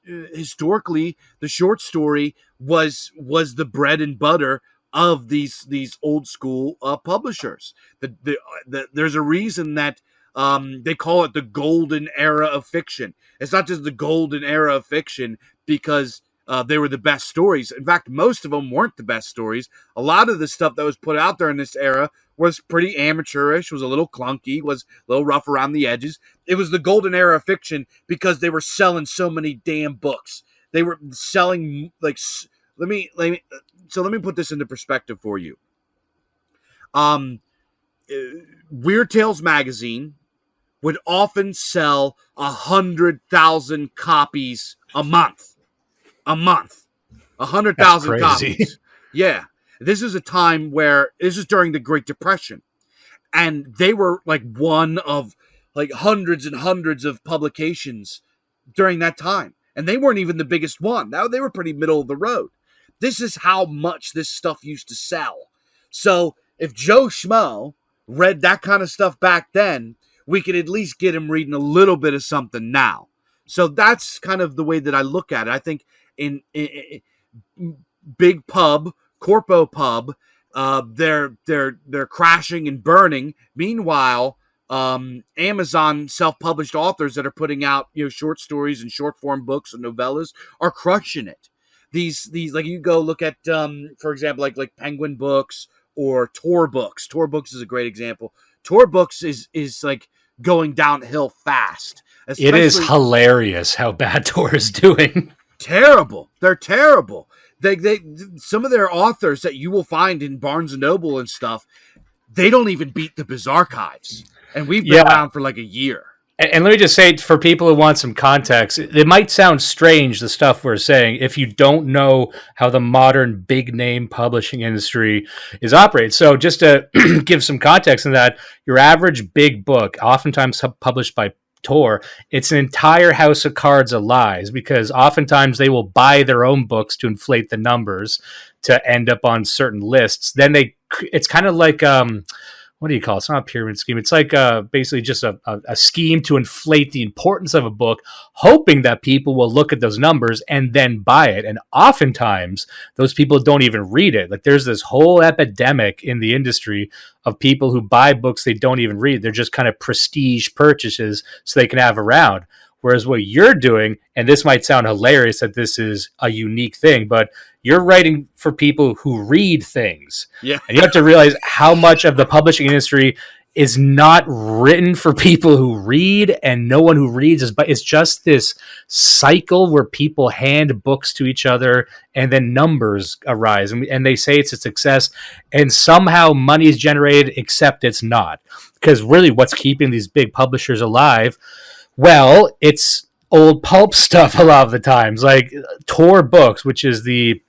historically, the short story was the bread and butter of these old school publishers. There's a reason that they call it the golden era of fiction. It's not just the golden era of fiction because they were the best stories. In fact, most of them weren't the best stories. A lot of the stuff that was put out there in this era was pretty amateurish, was a little clunky, was a little rough around the edges. It was the golden era of fiction because they were selling so many damn books. They were selling like let me put this into perspective for you. Weird Tales magazine would often sell 100,000 copies a month. 100,000 copies. Yeah. This is a time where this is during the Great Depression. And they were like one of like hundreds and hundreds of publications during that time. And they weren't even the biggest one. Now they were pretty middle of the road. This is how much this stuff used to sell. So if Joe Schmo read that kind of stuff back then, we could at least get him reading a little bit of something now. So that's kind of the way that I look at it. I think in big pub, corpo pub, they're crashing and burning. Meanwhile, Amazon self-published authors that are putting out short stories and short form books and novellas are crushing it. These like you go look at for example like Penguin Books or Tor Books. Tor Books is a great example. Tor Books is like going downhill fast. It is hilarious how bad Tor is doing. Terrible. They're terrible. They some of their authors that you will find in Barnes and Noble and stuff, they don't even beat the Bizarchives. And we've been around for like a year. And let me just say, for people who want some context, it might sound strange, the stuff we're saying, if you don't know how the modern big name publishing industry is operated. So just to give some context in that, your average big book, oftentimes published by Tor, it's an entire house of cards of lies, because oftentimes they will buy their own books to inflate the numbers to end up on certain lists. Then it's kind of like, what do you call it? It's not a pyramid scheme. It's like basically just a scheme to inflate the importance of a book, hoping that people will look at those numbers and then buy it. And oftentimes, those people don't even read it. Like, there's this whole epidemic in the industry of people who buy books they don't even read. They're just kind of prestige purchases so they can have around. Whereas what you're doing, and this might sound hilarious that this is a unique thing, but you're writing for people who read things. Yeah. And you have to realize how much of the publishing industry is not written for people who read, and no one who reads but it's just this cycle where people hand books to each other and then numbers arise and they say it's a success and somehow money is generated, except it's not. Because really what's keeping these big publishers alive, well, it's old pulp stuff a lot of the times, like Tor Books, which is the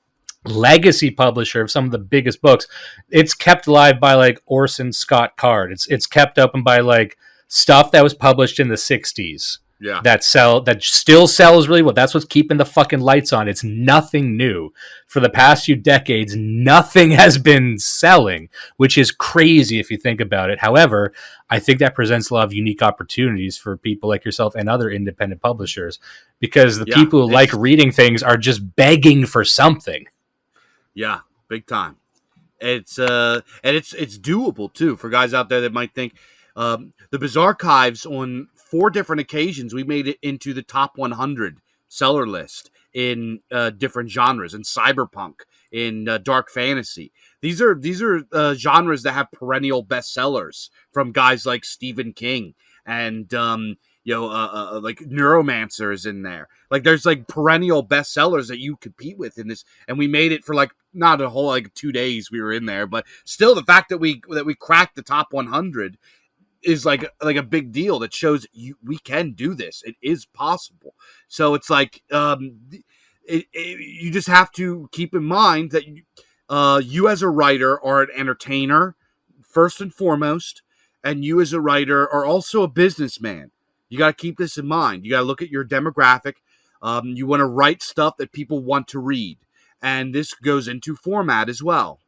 legacy publisher of some of the biggest books. It's kept alive by like Orson Scott Card. It's kept open by like stuff that was published in the 60s. Yeah. That still sells really well. That's what's keeping the fucking lights on. It's nothing new. For the past few decades, nothing has been selling, which is crazy if you think about it. However, I think that presents a lot of unique opportunities for people like yourself and other independent publishers, because the people who like reading things are just begging for something. Yeah, big time. It's doable too for guys out there that might think the Bizarchives, on 4 different occasions we made it into the top 100 seller list in different genres, in cyberpunk, in dark fantasy. These are genres that have perennial bestsellers from guys like Stephen King and like Neuromancer is in there. Like, there's like perennial bestsellers that you compete with in this, and we made it for like not a whole like 2 days we were in there, but still the fact that we cracked the top 100 is like a big deal that shows we can do this. It is possible. So it's like you just have to keep in mind that you as a writer are an entertainer first and foremost, and you as a writer are also a businessman. You got to keep this in mind. You got to look at your demographic. You want to write stuff that people want to read, and this goes into format as well.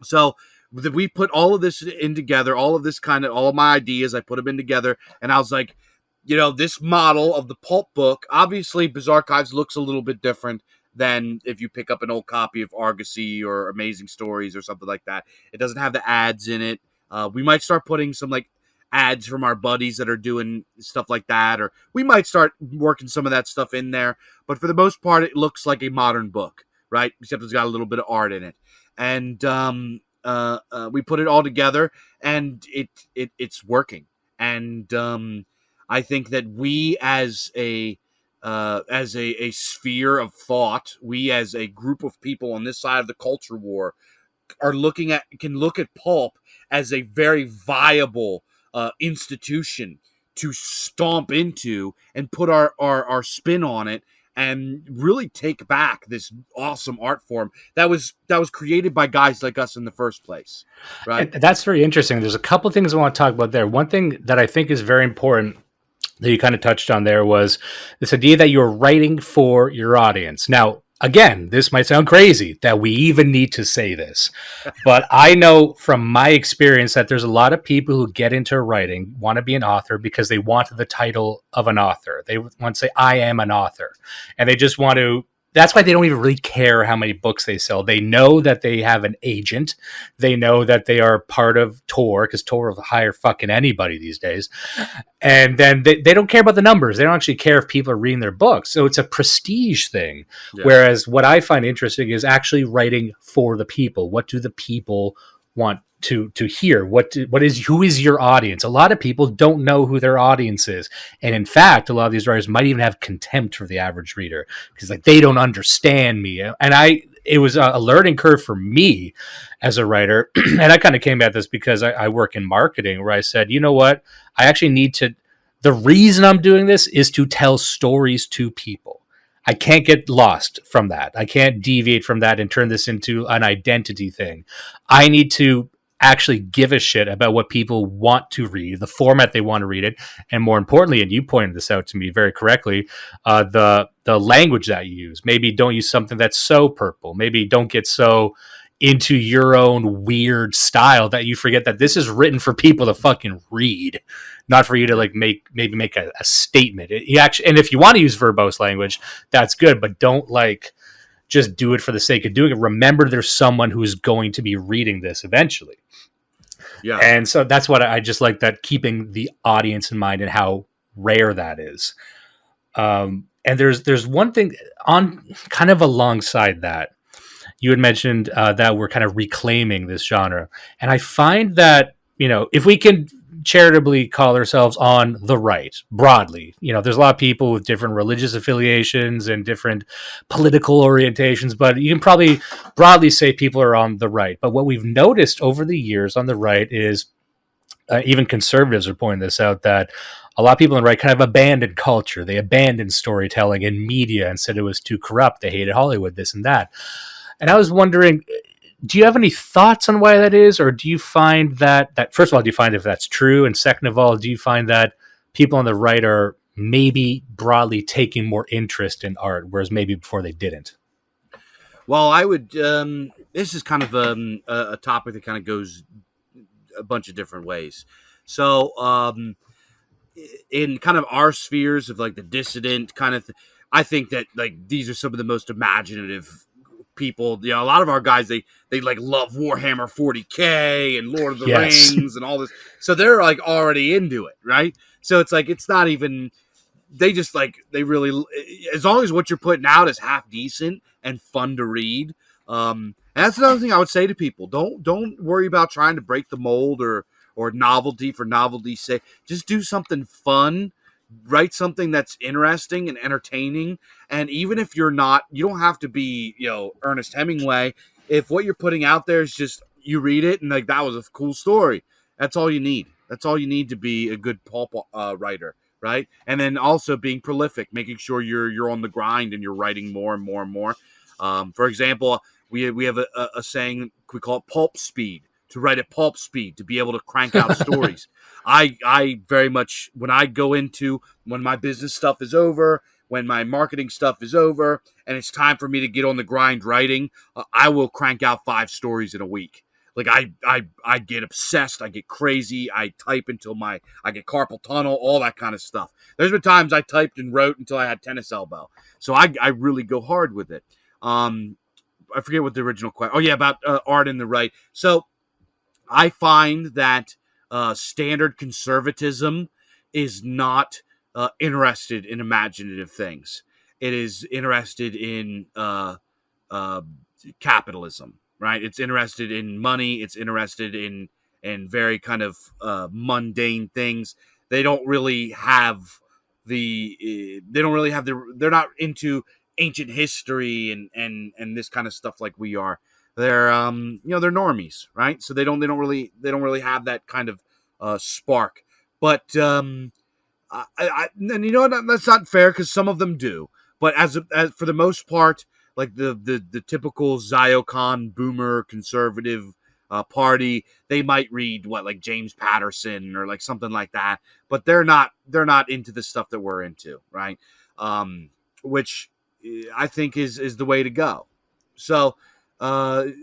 So we put all of this in together, all of my ideas, I put them in together, and I was like, this model of the pulp book, obviously Bizarchives looks a little bit different than if you pick up an old copy of Argosy or Amazing Stories or something like that. It doesn't have the ads in it. We might start putting some like ads from our buddies that are doing stuff like that, or we might start working some of that stuff in there. But for the most part, it looks like a modern book, right? Except it's got a little bit of art in it. And we put it all together, and it's working. And I think that we as a sphere of thought, we as a group of people on this side of the culture war can look at pulp as a very viable institution to stomp into and put our spin on it, and really take back this awesome art form that was created by guys like us in the first place, right? And that's very interesting. There's a couple things I want to talk about there. One thing that I think is very important that you kind of touched on there was this idea that you're writing for your audience. Now, again, this might sound crazy that we even need to say this, but I know from my experience that there's a lot of people who get into writing, want to be an author because they want the title of an author. They want to say, I am an author. And they just want to. That's why they don't even really care how many books they sell. They know that they have an agent. They know that they are part of Tor, because Tor will hire fucking anybody these days. And then they don't care about the numbers. They don't actually care if people are reading their books. So it's a prestige thing. Yeah. Whereas what I find interesting is actually writing for the people. What do the people want to hear? Who is your audience? A lot of people don't know who their audience is. And in fact, a lot of these writers might even have contempt for the average reader because like they don't understand me. And it was a learning curve for me as a writer. And I kind of came at this because I work in marketing, where I said, you know what? I actually need to. The reason I'm doing this is to tell stories to people. I can't get lost from that. I can't deviate from that and turn this into an identity thing. I need to actually give a shit about what people want to read, the format they want to read it, and more importantly, and you pointed this out to me very correctly, the language that you use. Maybe don't use something that's so purple. Maybe don't get so into your own weird style that you forget that this is written for people to fucking read, not for you to like make a statement. You actually, and if you want to use verbose language, that's good, but don't like just do it for the sake of doing it. Remember, there's someone who's going to be reading this eventually. Yeah. And so that's what I just like, that keeping the audience in mind and how rare that is. And there's one thing on kind of alongside that. You had mentioned that we're kind of reclaiming this genre. And I find that, if we can charitably call ourselves on the right broadly, there's a lot of people with different religious affiliations and different political orientations, but you can probably broadly say people are on the right. But what we've noticed over the years on the right is, even conservatives are pointing this out, that a lot of people on the right kind of abandoned culture. They abandoned storytelling and media and said it was too corrupt. They hated Hollywood, this and that. And I was wondering, do you have any thoughts on why that is? Or do you find that first of all, do you find if that's true? And second of all, do you find that people on the right are maybe broadly taking more interest in art, whereas maybe before they didn't? Well, I would. This is kind of a topic that kind of goes a bunch of different ways. So, in kind of our spheres of like the dissident kind of, I think that like these are some of the most imaginative people. A lot of our guys they like love Warhammer 40K and Lord of the Yes. Rings and all this, so they're like already into it, right? So it's like it's not even they just like they really, as long as what you're putting out is half decent and fun to read. And that's another thing I would say to people: don't worry about trying to break the mold or novelty for novelty's sake. Just do something fun. Write something that's interesting and entertaining. And even if you're not, you don't have to be, Ernest Hemingway. If what you're putting out there is just you read it and like that was a cool story, that's all you need. That's all you need to be a good pulp writer, right? And then also being prolific, making sure you're on the grind and you're writing more and more and more. For example, we have a saying, we call it pulp speed. To write at pulp speed, to be able to crank out stories. I very much, when my business stuff is over, when my marketing stuff is over, and it's time for me to get on the grind writing, I will crank out 5 stories in a week. Like I get obsessed, I get crazy, I type until I get carpal tunnel, all that kind of stuff. There's been times I typed and wrote until I had tennis elbow. So I really go hard with it. I forget what the original question. Oh yeah, about art in the right. So I find that standard conservatism is not interested in imaginative things. It is interested in uh, capitalism, right? It's interested in money. It's interested in very kind of mundane things. They don't really have they don't really have they're not into ancient history and this kind of stuff like we are. They're they're normies, right? So they don't really have that kind of spark. But and that's not fair because some of them do. But as for the most part, like the typical Zyocon boomer conservative party, they might read what, like James Patterson or like something like that. But they're not into the stuff that we're into, right? Which I think is the way to go. So, as I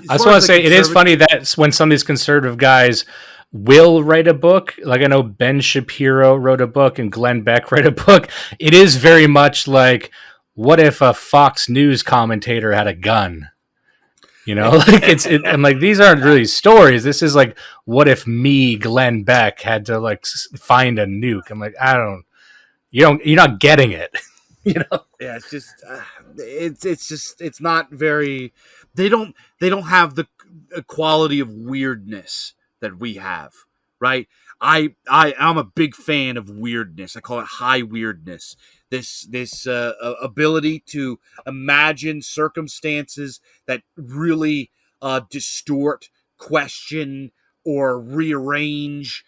just far want as to like say it is conservative, funny that when some of these conservative guys will write a book, like I know Ben Shapiro wrote a book and Glenn Beck wrote a book, it is very much like, what if a Fox News commentator had a gun? You know, like I'm like, these aren't really stories. This is like, what if me, Glenn Beck, had to like find a nuke? I'm like, you're not getting it. You know? yeah, it's just it's not very. They don't have the quality of weirdness that we have, right? I'm a big fan of weirdness. I call it high weirdness. This ability to imagine circumstances that really distort, question, or rearrange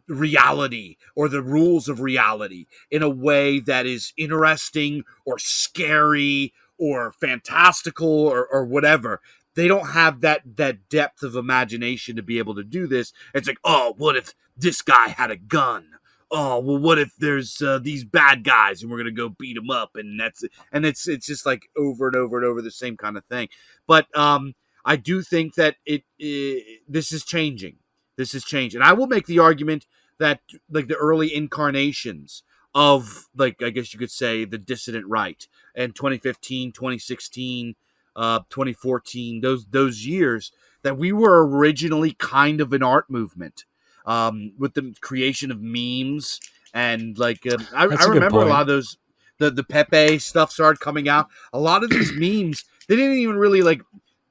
reality or the rules of reality in a way that is interesting or scary or fantastical or whatever. They don't have that depth of imagination to be able to do this. It's like, oh, what if this guy had a gun? Oh, well, what if there's these bad guys and we're gonna go beat them up, and that's it. And it's just like over and over and over the same kind of thing. But I do think that this is changing. This is changing. And I will make the argument that like the early incarnations of, like, I guess you could say, the dissident right, and 2015, 2016, 2014, those years, that we were originally kind of an art movement, with the creation of memes and like I That's a good remember a lot point. of those, the Pepe stuff started coming out. A lot of these memes, they didn't even really like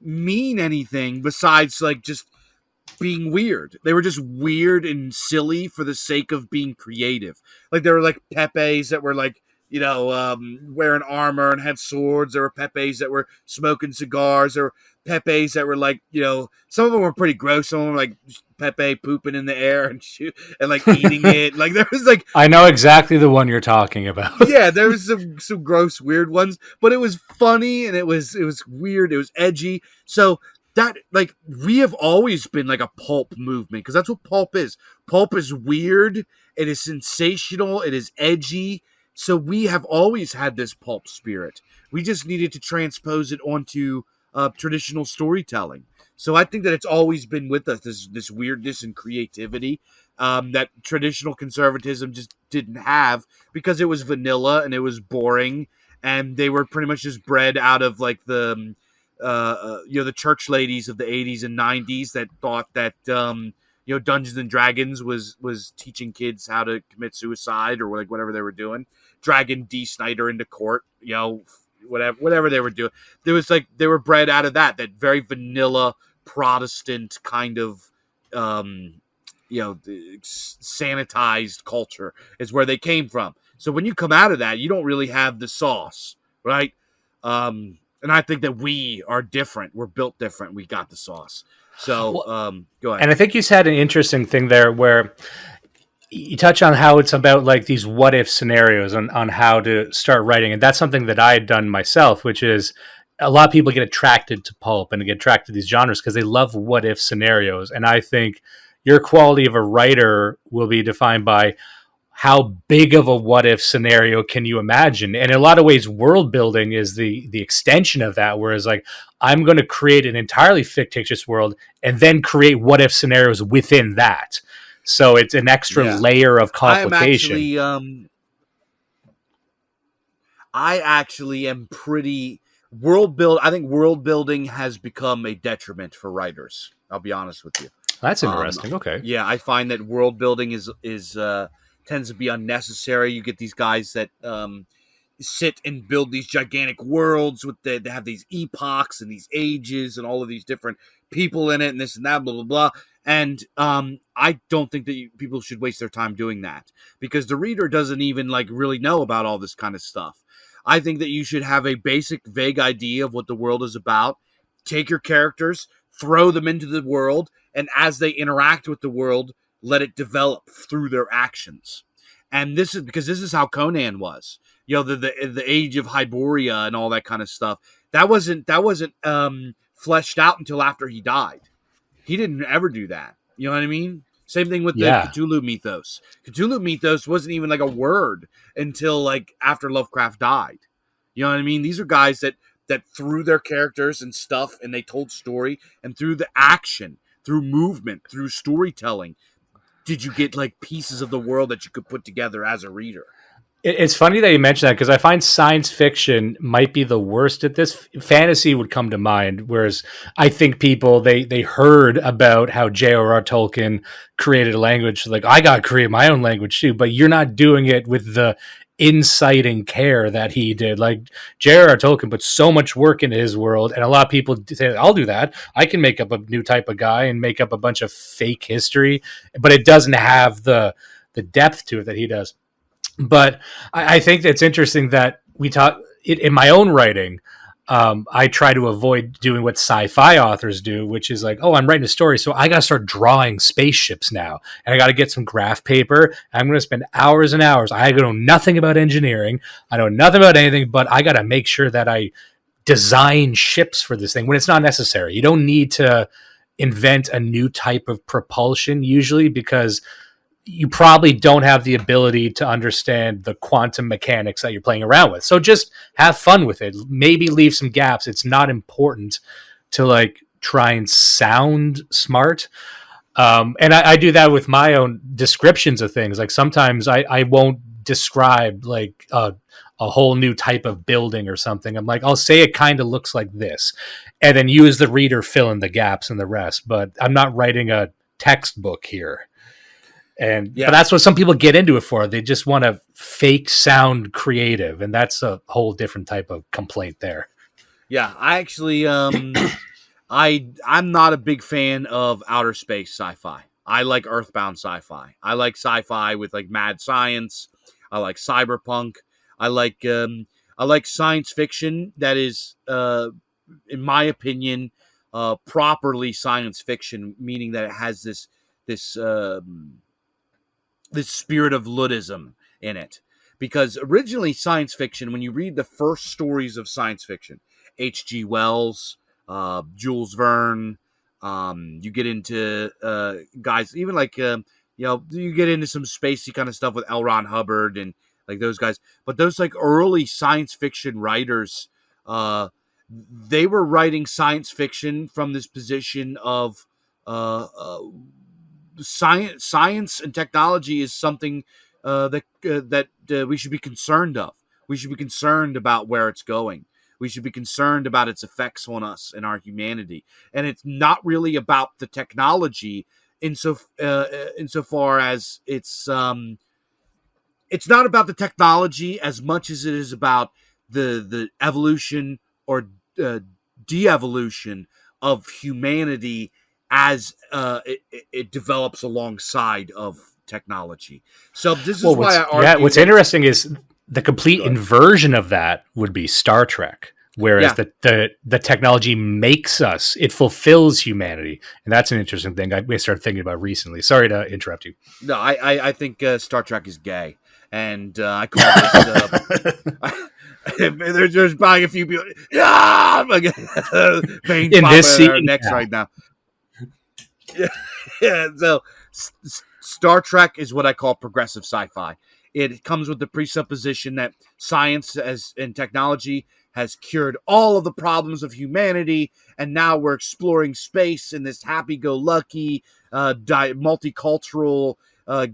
mean anything besides like just being weird. They were just weird and silly for the sake of being creative. Like there were like Pepes that were like, wearing armor and had swords. There were Pepes that were smoking cigars. There were Pepes that were like, some of them were pretty gross. Some of them were like Pepe pooping in the air and shoot and like eating it. Like there was like, I know exactly the one you're talking about. yeah, there was some gross, weird ones, but it was funny and it was weird. It was edgy. So that, like, we have always been like a pulp movement, because that's what pulp is. Pulp is weird. It is sensational. It is edgy. So we have always had this pulp spirit. We just needed to transpose it onto traditional storytelling. So I think that it's always been with us, this weirdness and creativity, that traditional conservatism just didn't have, because it was vanilla and it was boring, and they were pretty much just bred out of like the church ladies of the 80s and 90s that thought that Dungeons and Dragons was teaching kids how to commit suicide or like whatever they were doing. Dragon D. Snyder into court, whatever they were doing. There was like, they were bred out of that very vanilla Protestant kind of sanitized culture is where they came from. So when you come out of that, you don't really have the sauce, right? And I think that we are different. We're built different. We got the sauce. So Well, go ahead. and I think you said an interesting thing there where you touch on how it's about like these what if scenarios on how to start writing. And that's something that I had done myself, which is a lot of people get attracted to pulp and get attracted to these genres because they love what if scenarios. And I think your quality of a writer will be defined by how big of a what if scenario can you imagine. And in a lot of ways, world building is the extension of that, whereas like I'm going to create an entirely fictitious world and then create what if scenarios within that, so it's an extra Yeah, layer of I am complication. actually I actually am pretty world build. I think world building has become a detriment for writers. I'll be honest with you. That's Um, interesting. Okay. yeah, I find that world building is tends to be unnecessary. You get these guys that sit and build these gigantic worlds they have these epochs and these ages and all of these different people in it and this and that, blah blah blah. And I don't think that people should waste their time doing that, because the reader doesn't even like really know about all this kind of stuff. I think that you should have a basic, vague idea of what the world is about. Take your characters, throw them into the world, and as they interact with the world, let it develop through their actions. And this is how Conan was. The age of Hyperborea and all that kind of stuff. That wasn't fleshed out until after he died. He didn't ever do that. You know what I mean? Same thing with the Yeah. Cthulhu mythos. Cthulhu mythos wasn't even like a word until like after Lovecraft died. You know what I mean? These are guys that through their characters and stuff, and they told story, and through the action, through movement, through storytelling, did you get like pieces of the world that you could put together as a reader. It's funny that you mentioned that because I find science fiction might be the worst at this. Fantasy would come to mind, whereas I think people they heard about how J.R.R. Tolkien created a language. Like I got to create my own language too, but you're not doing it with the insight and care that he did. Like J.R.R. Tolkien put so much work into his world, and a lot of people say, "I'll do that. I can make up a new type of guy and make up a bunch of fake history," but it doesn't have the depth to it that he does. But I think it's interesting that we talk it, in my own writing. I try to avoid doing what sci-fi authors do, which is like, oh, I'm writing a story, so I got to start drawing spaceships now, and I got to get some graph paper. I'm going to spend hours and hours. I know nothing about engineering. I know nothing about anything, but I got to make sure that I design ships for this thing when it's not necessary. You don't need to invent a new type of propulsion usually because you probably don't have the ability to understand the quantum mechanics that you're playing around with. So just have fun with it. Maybe leave some gaps. It's not important to like try and sound smart. And I do that with my own descriptions of things. Like sometimes I won't describe like a whole new type of building or something. I'm like, I'll say it kind of looks like this, and then use the reader fill in the gaps and the rest. But I'm not writing a textbook here. But Yeah, that's what some people get into it for. They just want to fake sound creative, and that's a whole different type of complaint there. yeah. I actually, I'm not a big fan of outer space sci-fi. I like Earthbound sci-fi. I like sci-fi with like mad science. I like cyberpunk. I like I like science fiction that is, in my opinion, properly science fiction, meaning that it has this this spirit of Luddism in it. Because originally, science fiction, when you read the first stories of science fiction, H.G. Wells, Jules Verne, you get into guys, even like, you get into some spacey kind of stuff with L. Ron Hubbard and like those guys. But those like early science fiction writers, they were writing science fiction from this position of uh, uh, science and technology is something that we should be concerned of. We should be concerned about where it's going. We should be concerned about its effects on us and our humanity. And it's not really about the technology insofar as it's not about the technology as much as it is about the evolution or de-evolution of humanity as it develops alongside of technology. So this is Well, why I argue what's that interesting is the complete good. inversion of that would be Star Trek, whereas Yeah, the technology makes us, it fulfills humanity, and that's an interesting thing we started thinking about recently. Sorry to interrupt you. no, I think Star Trek is gay, and I call this. There's probably a few people. Yeah, veins In popping this in our scene, necks yeah. right now. Yeah, yeah. So Star Trek is what I call progressive sci-fi. It comes with the presupposition that science and technology has cured all of the problems of humanity, and now we're exploring space in this happy-go-lucky, multicultural,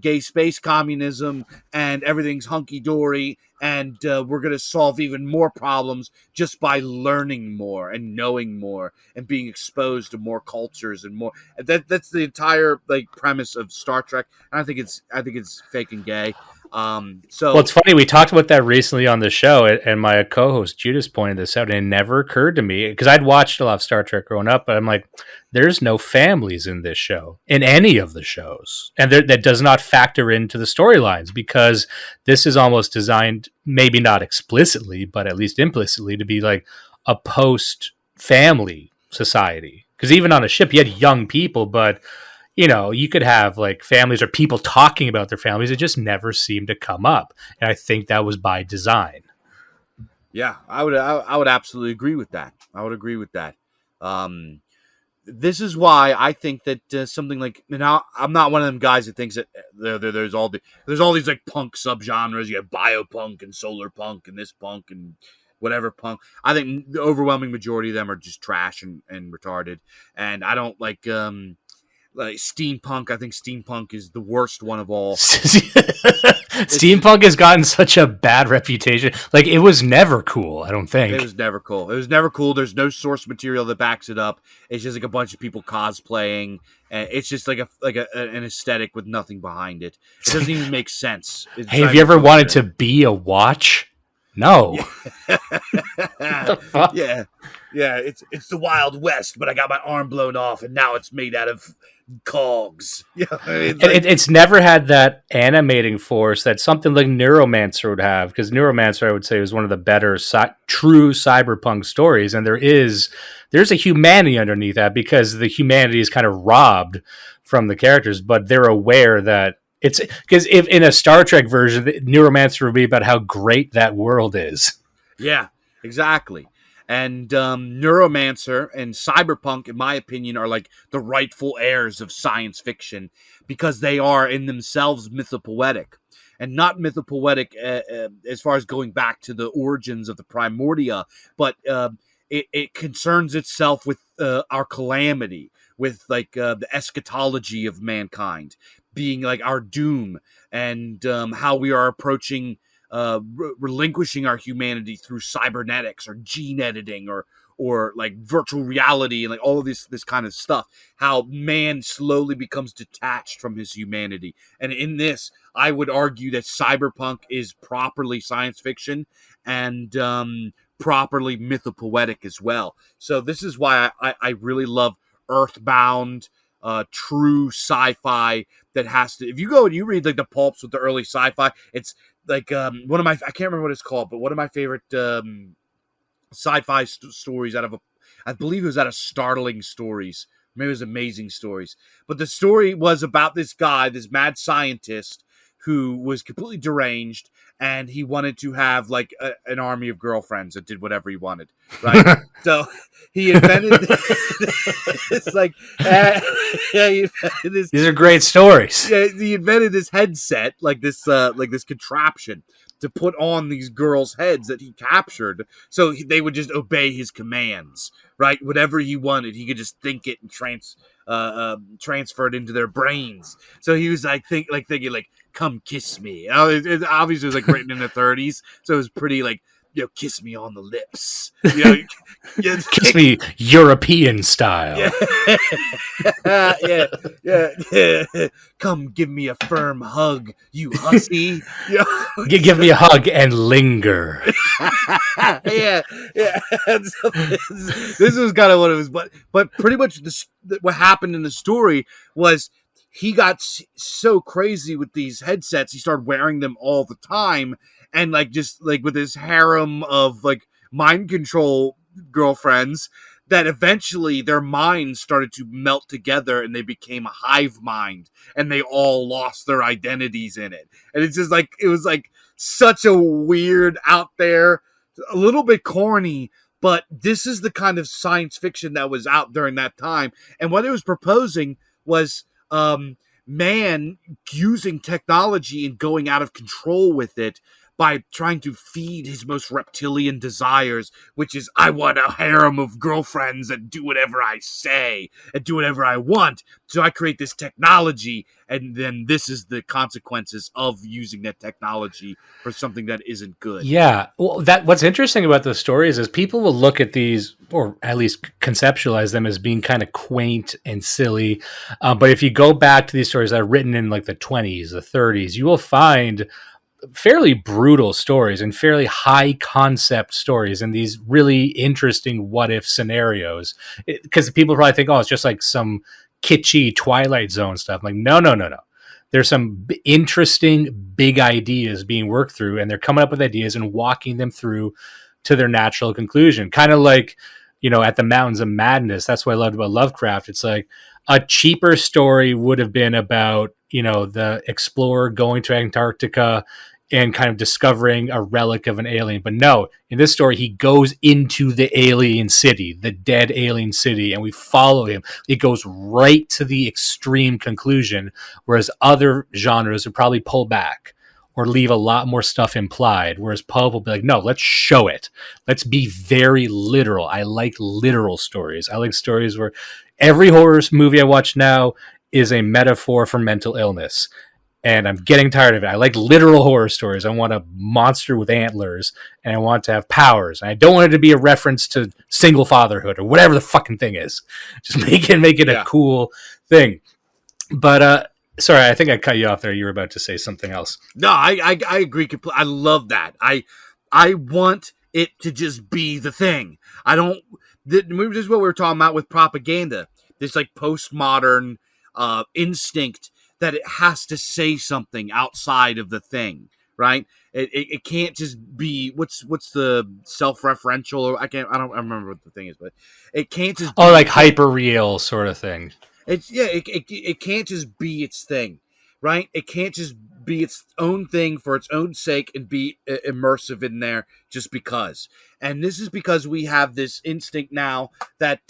gay space communism, and everything's hunky-dory, and we're going to solve even more problems just by learning more and knowing more and being exposed to more cultures and more. That's the entire like premise of Star Trek. And I think it's fake and gay. Well, So it's funny. We talked about that recently on the show, and my co-host Judas pointed this out, and it never occurred to me because I'd watched a lot of Star Trek growing up, but I'm like, there's no families in this show, in any of the shows, and that does not factor into the storylines because this is almost designed, maybe not explicitly, but at least implicitly, to be like a post-family society. Because even on a ship, you had young people, but you could have like families or people talking about their families. It just never seemed to come up. And I think that was by design. yeah, I would absolutely agree with that. I would agree with that. Um, this is why I think that something like now I'm not one of them guys that thinks that there's all these like punk subgenres. You have biopunk and solar punk and this punk and whatever punk. I think the overwhelming majority of them are just trash and retarded. And I don't like steampunk. I think steampunk is the worst one of all. Steampunk has gotten such a bad reputation. Like, it was never cool, I don't It think. was never cool. It was never cool. There's no source material that backs it up. It's just like a bunch of people cosplaying. And it's just like an aesthetic with nothing behind it. It doesn't even make sense. Hey, have you ever wanted to be a watch? No. Yeah. The fuck? Yeah. Yeah, it's the Wild West, but I got my arm blown off and now it's made out of cogs. Yeah, It's never had that animating force that something like Neuromancer would have, because Neuromancer, I would say, was one of the better true cyberpunk stories, and there's a humanity underneath that, because the humanity is kind of robbed from the characters, but they're aware that it's because if in a Star Trek version, Neuromancer would be about how great that world is. Yeah, exactly. And Neuromancer and Cyberpunk, in my opinion, are like the rightful heirs of science fiction because they are in themselves mythopoetic. And not mythopoetic as far as going back to the origins of the primordia, but it concerns itself with our calamity, with like the eschatology of mankind being like our doom, and how we are approaching relinquishing our humanity through cybernetics or gene editing or like virtual reality and like all of this kind of stuff. How man slowly becomes detached from his humanity, and in this, I would argue that cyberpunk is properly science fiction and properly mythopoetic as well. So this is why I really love Earthbound. True sci-fi that has to. If you go and you read like the pulps with the early sci-fi, it's like one of my, I can't remember what it's called, but one of my favorite sci-fi stories out of I believe it was out of Startling Stories. Maybe it was Amazing Stories. But the story was about this guy, this mad scientist who was completely deranged, and he wanted to have like an army of girlfriends that did whatever he wanted, right? So he invented it's like he invented this, These are great stories. yeah, he invented this headset, like this contraption to put on these girls' heads that he captured, so they would just obey his commands, right? Whatever he wanted, he could just think it and transfer it into their brains. So he was like thinking like, "Come kiss me." It obviously was like written in the 30s, so it was pretty like, kiss me on the lips. Kiss me European style. Yeah. Come give me a firm hug, you hussy. Give me a hug and linger. Yeah. So this was kind of what it was, but pretty much what happened in the story was he got so crazy with these headsets, he started wearing them all the time, and like just like with his harem of like mind control girlfriends, that eventually their minds started to melt together and they became a hive mind, and they all lost their identities in it. And it's just like, it was like such a weird, out there, a little bit corny, but this is the kind of science fiction that was out during that time. And what it was proposing was man using technology and going out of control with it by trying to feed his most reptilian desires, which is, I want a harem of girlfriends that do whatever I say and do whatever I want. So I create this technology, and then this is the consequences of using that technology for something that isn't good. Yeah. Well, what's interesting about those stories is people will look at these, or at least conceptualize them as being kind of quaint and silly. But if you go back to these stories that are written in like the 20s, the 30s, you will find fairly brutal stories and fairly high concept stories and these really interesting what if scenarios, because people probably think, oh, it's just like some kitschy Twilight Zone stuff. Like, no. There's some interesting big ideas being worked through, and they're coming up with ideas and walking them through to their natural conclusion. Kind of like, at the Mountains of Madness. That's what I loved about Lovecraft. It's like a cheaper story would have been about, the explorer going to Antarctica and kind of discovering a relic of an alien. But no, in this story, he goes into the alien city, the dead alien city, and we follow him. It goes right to the extreme conclusion, whereas other genres would probably pull back or leave a lot more stuff implied. Whereas Pulp will be like, no, let's show it. Let's be very literal. I like literal stories. I like stories where every horror movie I watch now is a metaphor for mental illness. And I'm getting tired of it. I like literal horror stories. I want a monster with antlers, and I want to have powers. And I don't want it to be a reference to single fatherhood or whatever the fucking thing is. Just make it a cool thing. But sorry, I think I cut you off there. You were about to say something else. No, I agree completely. I love that. I want it to just be the thing. I don't. This is what we were talking about with propaganda. This like postmodern instinct that it has to say something outside of the thing, right? It can't just be what's the self-referential, or I don't remember what the thing is, but it can't just be, like hyper real sort of thing. It can't just be its thing, right? It can't just be its own thing for its own sake and be immersive in there just because. And this is because we have this instinct now that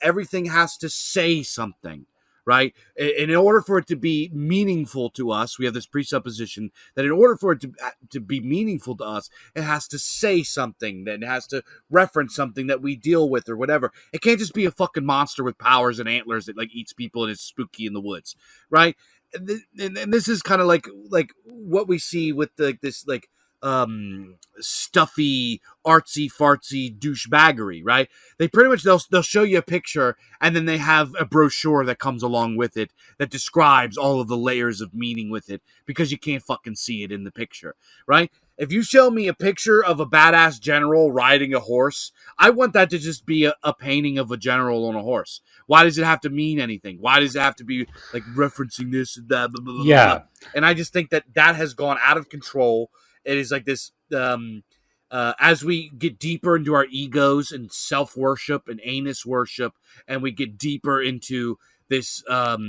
everything has to say something, right? And in order for it to be meaningful to us, we have this presupposition that in order for it to be meaningful to us, it has to say something, that it has to reference something that we deal with or whatever. It can't just be a fucking monster with powers and antlers that like eats people and is spooky in the woods, right? And this is kind of like what we see with this stuffy artsy fartsy douchebaggery, right? They pretty much they'll show you a picture and then they have a brochure that comes along with it that describes all of the layers of meaning with it because you can't fucking see it in the picture, right? If you show me a picture of a badass general riding a horse, I want that to just be a painting of a general on a horse. Why does it have to mean anything? Why does it have to be like referencing this and that? Blah, blah, blah, yeah. blah. And I just think that has gone out of control. It is like this, as we get deeper into our egos and self-worship and anus worship, and we get deeper into this, like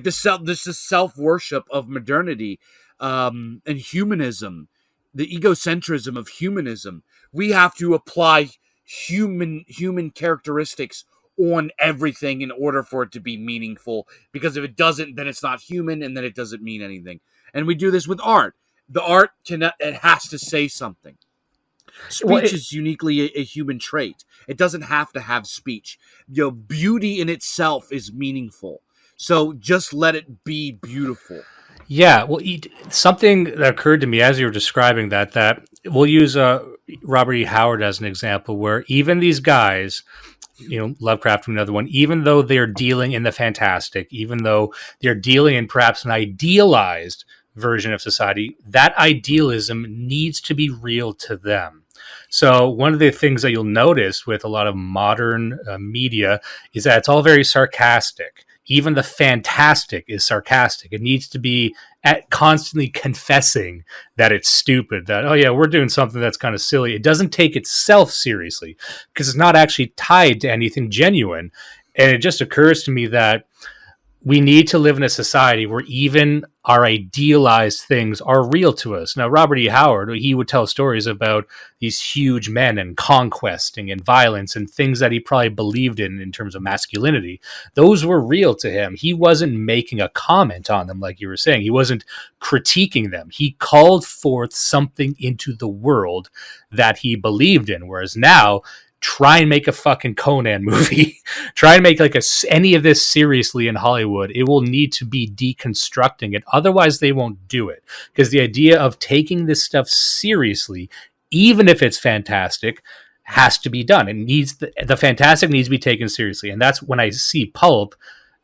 the self-worship of modernity, and humanism, the egocentrism of humanism. We have to apply human characteristics on everything in order for it to be meaningful, because if it doesn't, then it's not human, and then it doesn't mean anything. And we do this with art. The art it has to say something. Speech is uniquely a human trait. It doesn't have to have speech. Beauty in itself is meaningful. So just let it be beautiful. Yeah, well, something that occurred to me as you were describing that we'll use Robert E. Howard as an example, where even these guys, Lovecraft, another one, even though they're dealing in the fantastic, even though they're dealing in perhaps an idealized version of society, that idealism needs to be real to them. So one of the things that you'll notice with a lot of modern media is that it's all very sarcastic. Even the fantastic is sarcastic. It needs to be constantly confessing that it's stupid, that, oh yeah, we're doing something that's kind of silly. It doesn't take itself seriously because it's not actually tied to anything genuine. And it just occurs to me that we need to live in a society where even our idealized things are real to us. Now, Robert E. Howard, he would tell stories about these huge men and conquesting and violence and things that he probably believed in terms of masculinity. Those were real to him. He wasn't making a comment on them, like you were saying. He wasn't critiquing them. He called forth something into the world that he believed in. Whereas now, try and make a fucking Conan movie. Try and make any of this seriously in Hollywood. It will need to be deconstructing it. Otherwise, they won't do it. Because the idea of taking this stuff seriously, even if it's fantastic, has to be done. It needs the fantastic needs to be taken seriously. And that's when I see Pulp,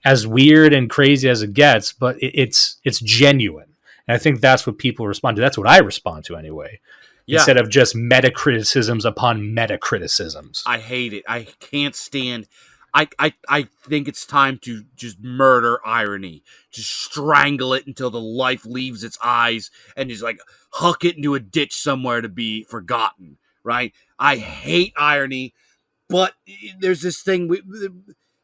as weird and crazy as it gets, but it's genuine. And I think that's what people respond to. That's what I respond to anyway. Yeah. Instead of just meta-criticisms upon meta-criticisms. I hate it. I can't stand. I think it's time to just murder irony. Just strangle it until the life leaves its eyes and just like huck it into a ditch somewhere to be forgotten, right? I hate irony, but there's this thing,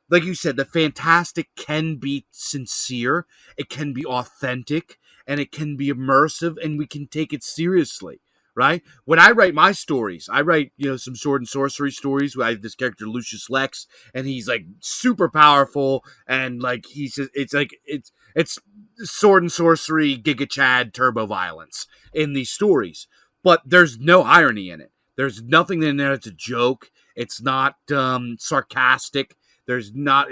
like you said, the fantastic can be sincere, it can be authentic, and it can be immersive, and we can take it seriously. Right? When I write my stories, I write, some sword and sorcery stories. I have this character, Lucius Lex, and he's like super powerful. And like, he's just, it's sword and sorcery, Giga Chad, turbo violence in these stories, but there's no irony in it. There's nothing in there that's a joke. It's not sarcastic. There's not.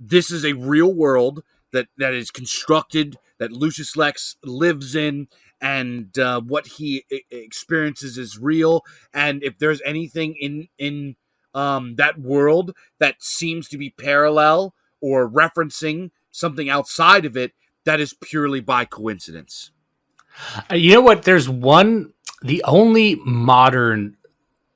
This is a real world that is constructed, that Lucius Lex lives in, and what he experiences is real. And if there's anything in that world that seems to be parallel or referencing something outside of it, that is purely by coincidence. You know what? The only modern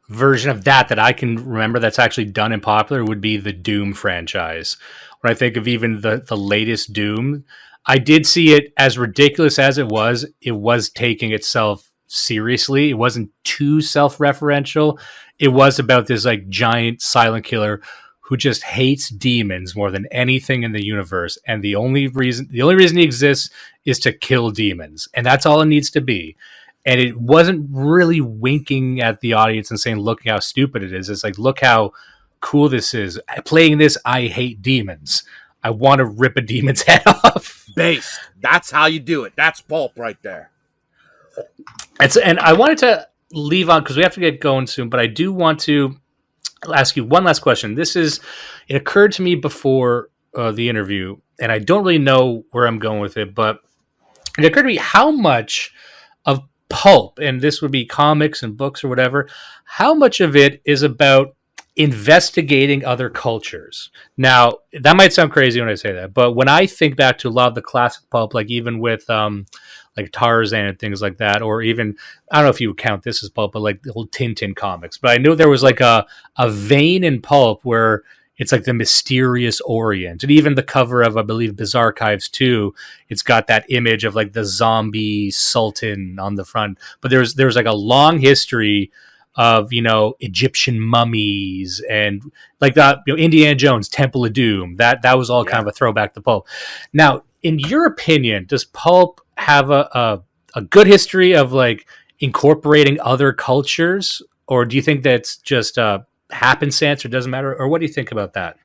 version of that I can remember that's actually done in popular would be the Doom franchise. When I think of even the latest Doom, I did see it, as ridiculous as it was taking itself seriously. It wasn't too self-referential. It was about this like giant silent killer who just hates demons more than anything in the universe, and the only reason he exists is to kill demons, and that's all it needs to be. And it wasn't really winking at the audience and saying, look how stupid it is. It's like, look how cool this is. Playing this, I hate demons. I want to rip a demon's head off. Based. That's how you do it. That's Pulp right there. And I wanted to leave on, because we have to get going soon, but I do want to ask you one last question. It occurred to me before the interview, and I don't really know where I'm going with it, but it occurred to me how much of Pulp, and this would be comics and books or whatever, how much of it is about investigating other cultures. Now, that might sound crazy when I say that, but when I think back to a lot of the classic Pulp, like even with like Tarzan and things like that, or even, I don't know if you would count this as Pulp, but like the old Tintin comics, but I knew there was like a vein in Pulp where it's like the mysterious Orient. And even the cover of, I believe, Bizarchives 2, it's got that image of like the zombie sultan on the front. But there's like a long history of, Egyptian mummies and like that, Indiana Jones, Temple of Doom. That was all kind of a throwback to Pulp. Now, in your opinion, does Pulp have a good history of like incorporating other cultures? Or do you think that's just happenstance, or doesn't matter, or what do you think about that?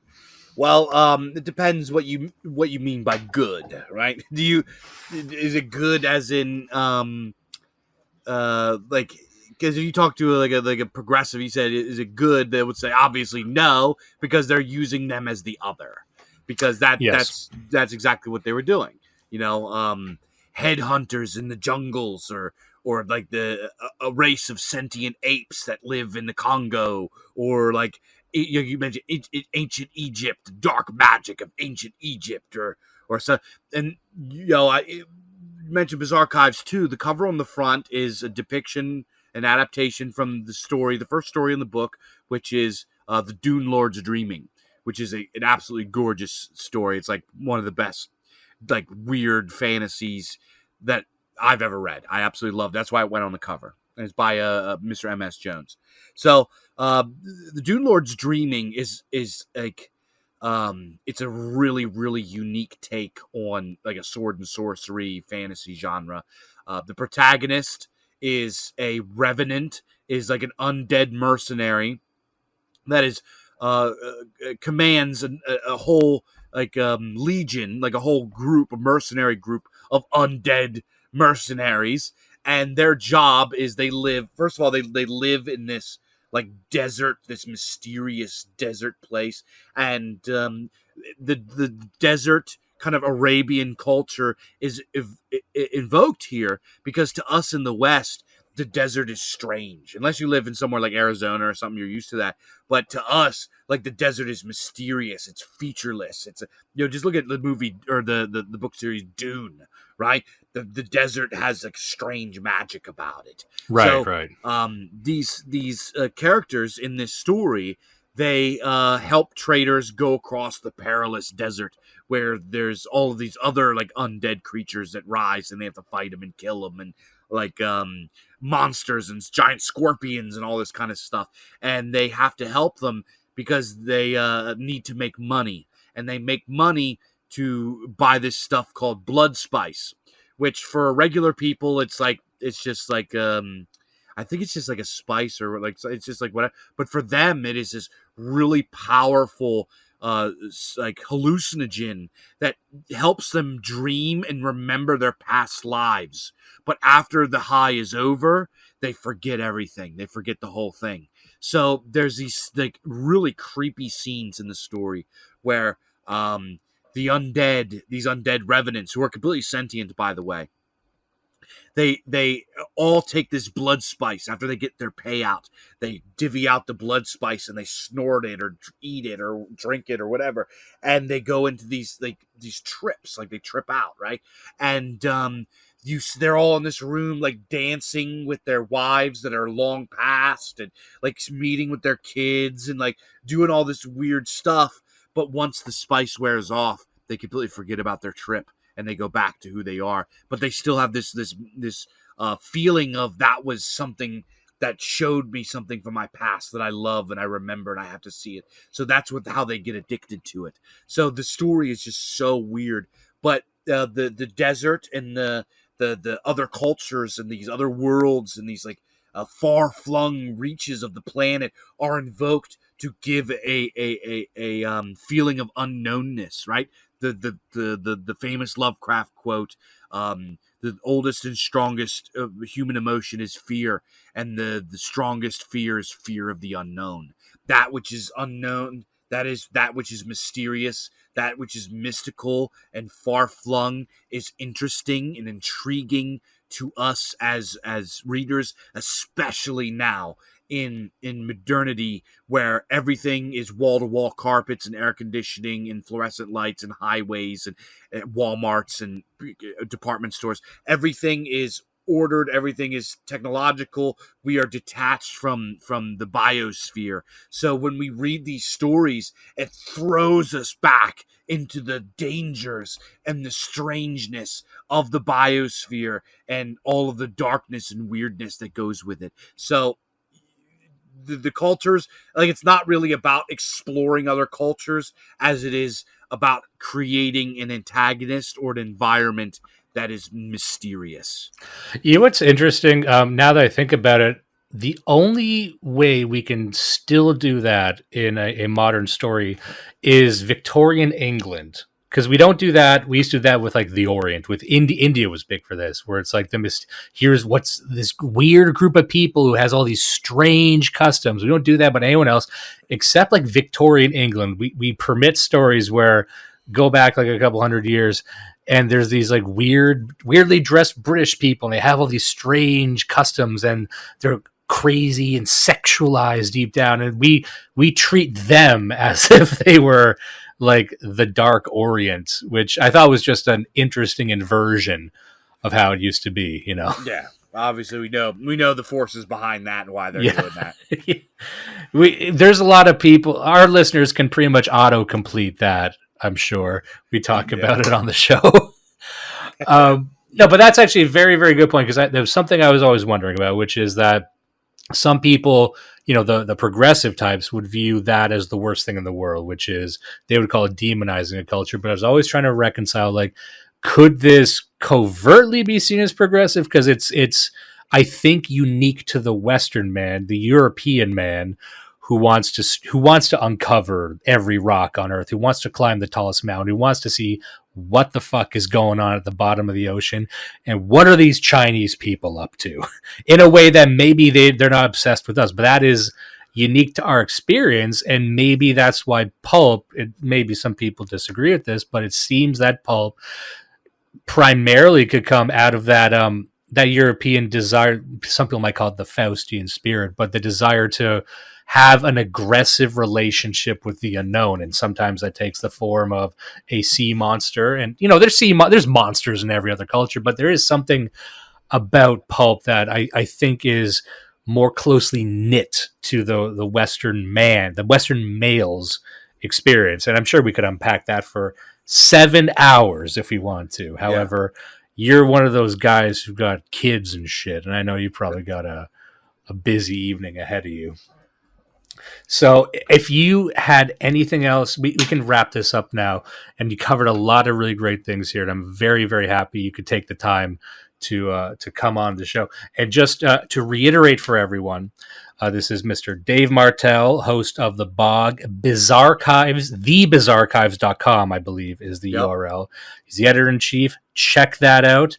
Well, it depends what you mean by good, right? Is it good as in like, because if you talk to like a progressive, he said, is it good? They would say obviously no, because they're using them as the other, because that's exactly what they were doing. Headhunters in the jungles, or like a race of sentient apes that live in the Congo, or like you mentioned ancient Egypt, dark magic of ancient Egypt, or so. And I mentioned Bizarchives too. The cover on the front is a depiction, an adaptation from the first story in the book, which is the Dune Lord's Dreaming, which is an absolutely gorgeous story. It's like one of the best, like, weird fantasies that I've ever read. I absolutely love it. That's why it went on the cover. And it's by Mr. M.S. Jones. So the Dune Lord's Dreaming is like, it's a really, really unique take on like a sword and sorcery fantasy genre. The protagonist is a revenant, is like an undead mercenary that is commands a whole like legion, like a whole group, a mercenary group of undead mercenaries, and their job is they live. First of all, they live in this like desert, this mysterious desert place, and the desert kind of Arabian culture is invoked here, because to us in the West, the desert is strange. Unless you live in somewhere like Arizona or something, you're used to that. But to us, like, the desert is mysterious. It's featureless. It's just look at the movie or the book series Dune, right? The desert has like strange magic about it. Right, So, right. these characters in this story, they help traders go across the perilous desert where there's all of these other like undead creatures that rise, and they have to fight them and kill them, and like monsters and giant scorpions and all this kind of stuff. And they have to help them because they need to make money, and they make money to buy this stuff called blood spice, which for regular people, it's just like I think it's just like a spice, or like it's just like whatever. But for them, it is this really powerful like hallucinogen that helps them dream and remember their past lives. But after the high is over, they forget everything. They forget the whole thing. So there's these like really creepy scenes in the story where the undead, these undead revenants who are completely sentient, by the way, they all take this blood spice after they get their payout. They divvy out the blood spice and they snort it or eat it or drink it or whatever, and they go into these trips, like they trip out, right? And they're all in this room like dancing with their wives that are long past, and like meeting with their kids and like doing all this weird stuff. But once the spice wears off, they completely forget about their trip and they go back to who they are. But they still have this feeling of that was something that showed me something from my past that I love and I remember and I have to see it. So that's how they get addicted to it. So the story is just so weird. But the desert and the other cultures and these other worlds and these like far flung reaches of the planet are invoked to give a feeling of unknownness, right? The famous Lovecraft quote, the oldest and strongest human emotion is fear, and the strongest fear is fear of the unknown. That which is unknown, that which is mysterious, that which is mystical and far flung is interesting and intriguing to us as readers, especially now in modernity, where everything is wall-to-wall carpets and air conditioning and fluorescent lights and highways and Walmarts and department stores. Everything is ordered, everything is technological. We are detached from the biosphere. So when we read these stories, it throws us back into the dangers and the strangeness of the biosphere and all of the darkness and weirdness that goes with it. So the cultures, like, it's not really about exploring other cultures as it is about creating an antagonist or an environment that is mysterious. You know what's interesting? Now that I think about it, the only way we can still do that in a modern story is Victorian England. Because we don't do that. We used to do that with like the Orient. With India was big for this, where it's like here's what's this weird group of people who has all these strange customs. We don't do that, but anyone else except like Victorian England, we permit stories where go back like a couple hundred years and there's these like weirdly dressed British people, and they have all these strange customs, and they're crazy and sexualized deep down, and we treat them as if they were like the Dark Orient, which I thought was just an interesting inversion of how it used to be, you know. Yeah, obviously we know the forces behind that and why they're doing that. There's a lot of people, our listeners can pretty much auto-complete that, I'm sure. We talk about it on the show. No, but that's actually a very, very good point, because there was something I was always wondering about, which is that some people, you know, the progressive types would view that as the worst thing in the world, which is they would call it demonizing a culture. But I was always trying to reconcile, like, could this covertly be seen as progressive? Because it's I think unique to the Western man, the European man, who wants to uncover every rock on Earth, who wants to climb the tallest mountain, who wants to see what the fuck is going on at the bottom of the ocean, and what are these Chinese people up to, in a way that maybe they're not obsessed with us, but that is unique to our experience. And maybe that's why Pulp, maybe some people disagree with this, but it seems that Pulp primarily could come out of that European desire. Some people might call it the Faustian spirit, but the desire to have an aggressive relationship with the unknown, and sometimes that takes the form of a sea monster. And you know, there's monsters in every other culture, but there is something about Pulp that I think is more closely knit to the Western man, the Western male's experience. And I'm sure we could unpack that for 7 hours if we want to. However, you're one of those guys who've got kids and shit, and I know you probably got a busy evening ahead of you. So if you had anything else, we can wrap this up now. And you covered a lot of really great things here, and I'm very, very happy you could take the time to come on the show. And just to reiterate for everyone, this is Mr. Dave Martel, host of the Bog Bizarchives, thebizarchives.com, I believe, is the Yep. URL. He's the editor in chief. Check that out.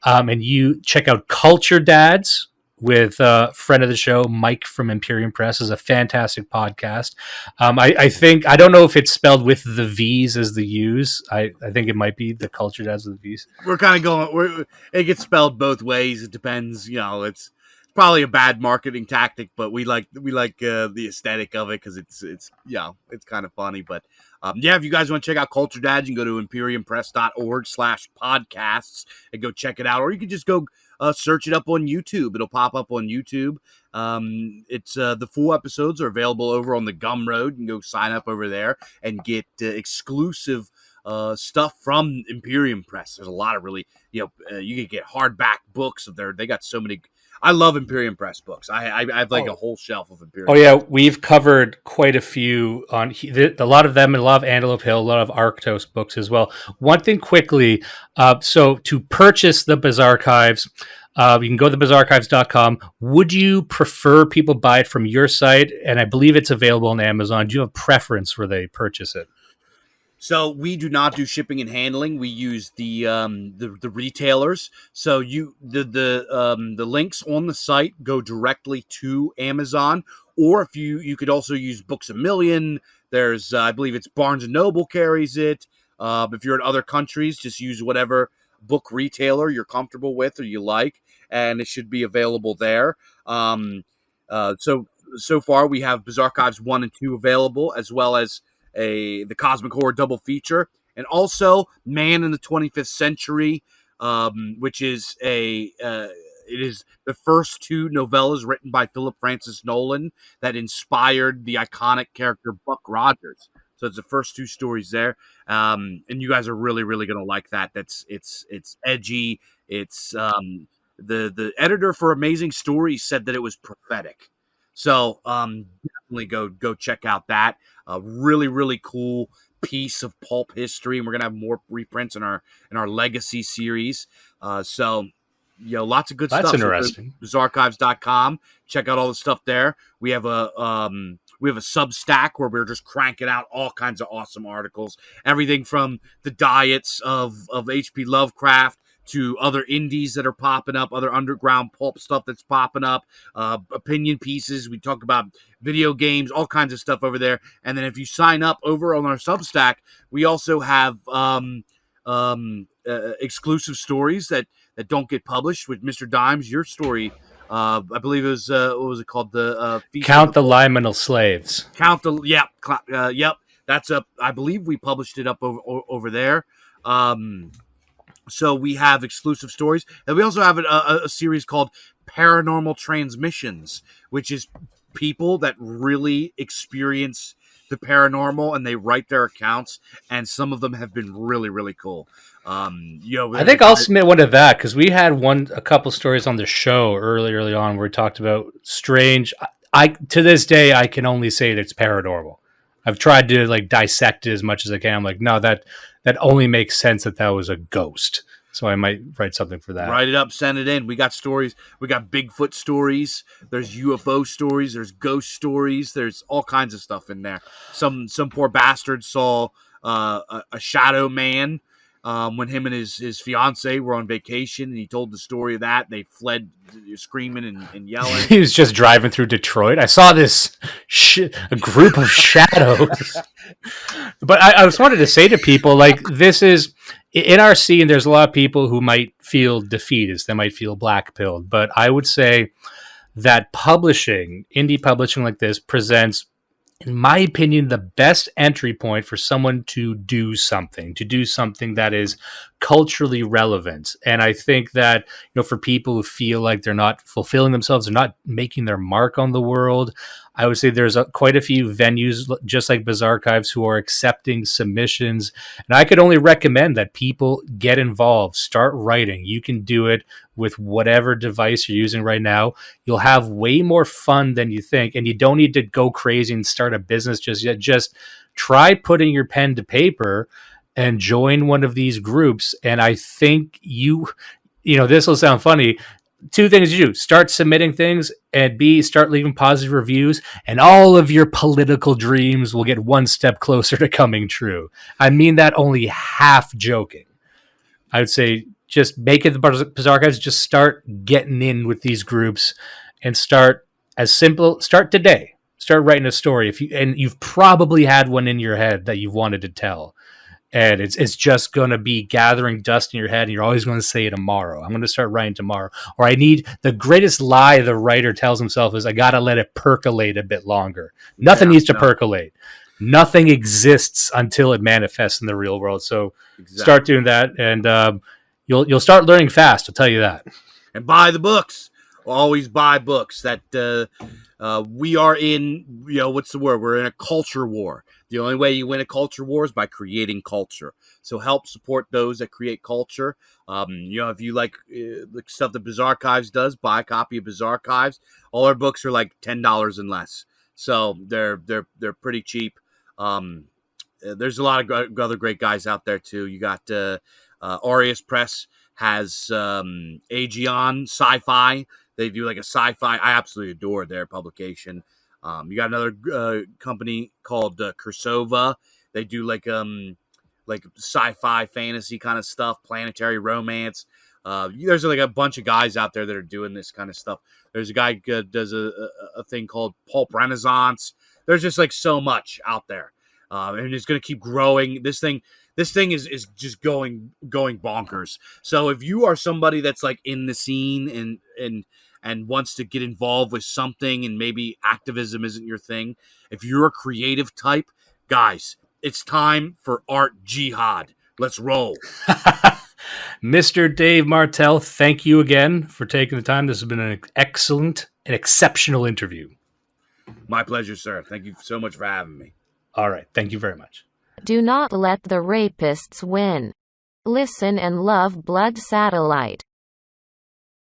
And you check out Culture Dads with a friend of the show, Mike from Imperium Press, is a fantastic podcast. I think, I don't know if it's spelled with the V's as the U's. I think it might be the Culture Dads with the V's. We're kind of it gets spelled both ways. It depends. It's probably a bad marketing tactic, but we like the aesthetic of it because it's kind of funny. But if you guys want to check out Culture Dads, you can go to imperiumpress.org/podcasts and go check it out, or you can just go search it up on YouTube. It'll pop up on YouTube. It's the full episodes are available over on the Gumroad. You can go sign up over there and get exclusive stuff from Imperium Press. There's a lot of really, you can get hardback books of they got so many. I love Imperium Press books. I have like a whole shelf of Imperium. Oh yeah, we've covered quite a few on a lot of them, and a lot of Antelope Hill, a lot of Arctos books as well. One thing quickly, so to purchase the Bizarchives, you can go to bizarchives.com. Would you prefer people buy it from your site? And I believe it's available on Amazon. Do you have a preference where they purchase it? So we do not do shipping and handling. We use the retailers. So the links on the site go directly to Amazon, or if you could also use Books A Million. There's I believe it's Barnes and Noble carries it. If you're in other countries, just use whatever book retailer you're comfortable with or you like, and it should be available there. So far we have Bizarchives 1 and 2 available, as well as the Cosmic Horror double feature, and also Man in the 25th Century, which is it is the first two novellas written by Philip Francis Nolan that inspired the iconic character Buck Rogers. So it's the first two stories there, and you guys are really, really going to like that. It's edgy. It's the editor for Amazing Stories said that it was prophetic. So definitely go check out that. A really, really cool piece of pulp history, and we're gonna have more reprints in our legacy series. So lots of good That's stuff. interesting. Bizarchives.com. Check out all the stuff there. We have a Substack where we're just cranking out all kinds of awesome articles. Everything from the diets of H.P. Lovecraft to other indies that are popping up, other underground pulp stuff that's popping up, opinion pieces. We talk about video games, all kinds of stuff over there. And then if you sign up over on our Substack, we also have exclusive stories that don't get published with Mr. Dimes. Your story, I believe it was, what was it called? The Count the Liminal Slaves. Yep. That's up. I believe we published it up over there. So we have exclusive stories, and we also have a series called Paranormal Transmissions, which is people that really experience the paranormal and they write their accounts, and some of them have been really, really cool. I think I'll submit one to that, because we had a couple stories on the show early on where we talked about strange. I to this day I can only say that it's paranormal. I've tried to dissect it as much as I can. I'm like, no, that only makes sense that was a ghost. So I might write something for that. Write it up, send it in. We got stories. We got Bigfoot stories. There's UFO stories. There's ghost stories. There's all kinds of stuff in there. Some poor bastard saw a shadow man when him and his fiance were on vacation, and he told the story of that. They fled screaming and yelling. He was just driving through Detroit. I saw this a group of shadows. But I was wanted to say to people, this is in our scene. There's a lot of people who might feel defeatist. They might feel black-pilled. But I would say that indie publishing like this presents, in my opinion, the best entry point for someone to do something that is culturally relevant. And I think that, for people who feel like they're not fulfilling themselves, they're not making their mark on the world, I would say there's quite a few venues just like Bizarchives who are accepting submissions. And I could only recommend that people get involved, start writing. You can do it with whatever device you're using right now. You'll have way more fun than you think. And you don't need to go crazy and start a business just yet. Just try putting your pen to paper and join one of these groups. And I think this will sound funny. Two things you do: start submitting things, and B, start leaving positive reviews, and all of your political dreams will get one step closer to coming true. I mean that only half joking. I would say just make it the Bizarchives. Just start getting in with these groups, and start start today. Start writing a story. You've probably had one in your head that you've wanted to tell, and it's just going to be gathering dust in your head, and you're always going to say tomorrow. I'm going to start writing tomorrow. Or I need the greatest lie the writer tells himself is I got to let it percolate a bit longer. Nothing needs to percolate. Nothing exists until it manifests in the real world. So start doing that, and you'll start learning fast. I'll tell you that. And buy the books. Always buy books. That we are in, what's the word? We're in a culture war. The only way you win a culture war is by creating culture. So help support those that create culture. If you like the stuff that Bizarchives does, buy a copy of Bizarchives. All our books are like $10 and less, so they're pretty cheap. There's a lot of other great guys out there too. You got Aureus Press has Aegeon Sci-Fi. They do like a sci-fi. I absolutely adore their publication. You got another company called Kursova. They do like sci-fi fantasy kind of stuff, planetary romance. There's like a bunch of guys out there that are doing this kind of stuff. There's a guy who does a thing called Pulp Renaissance. There's just like so much out there, and it's going to keep growing. This thing is just going bonkers. So if you are somebody that's like in the scene and wants to get involved with something, and maybe activism isn't your thing, if you're a creative type, guys, it's time for art jihad. Let's roll. Mr. Dave Martel, thank you again for taking the time. This has been an excellent and exceptional interview. My pleasure, sir. Thank you so much for having me. All right. Thank you very much. Do not let the rapists win. Listen and love Blood Satellite.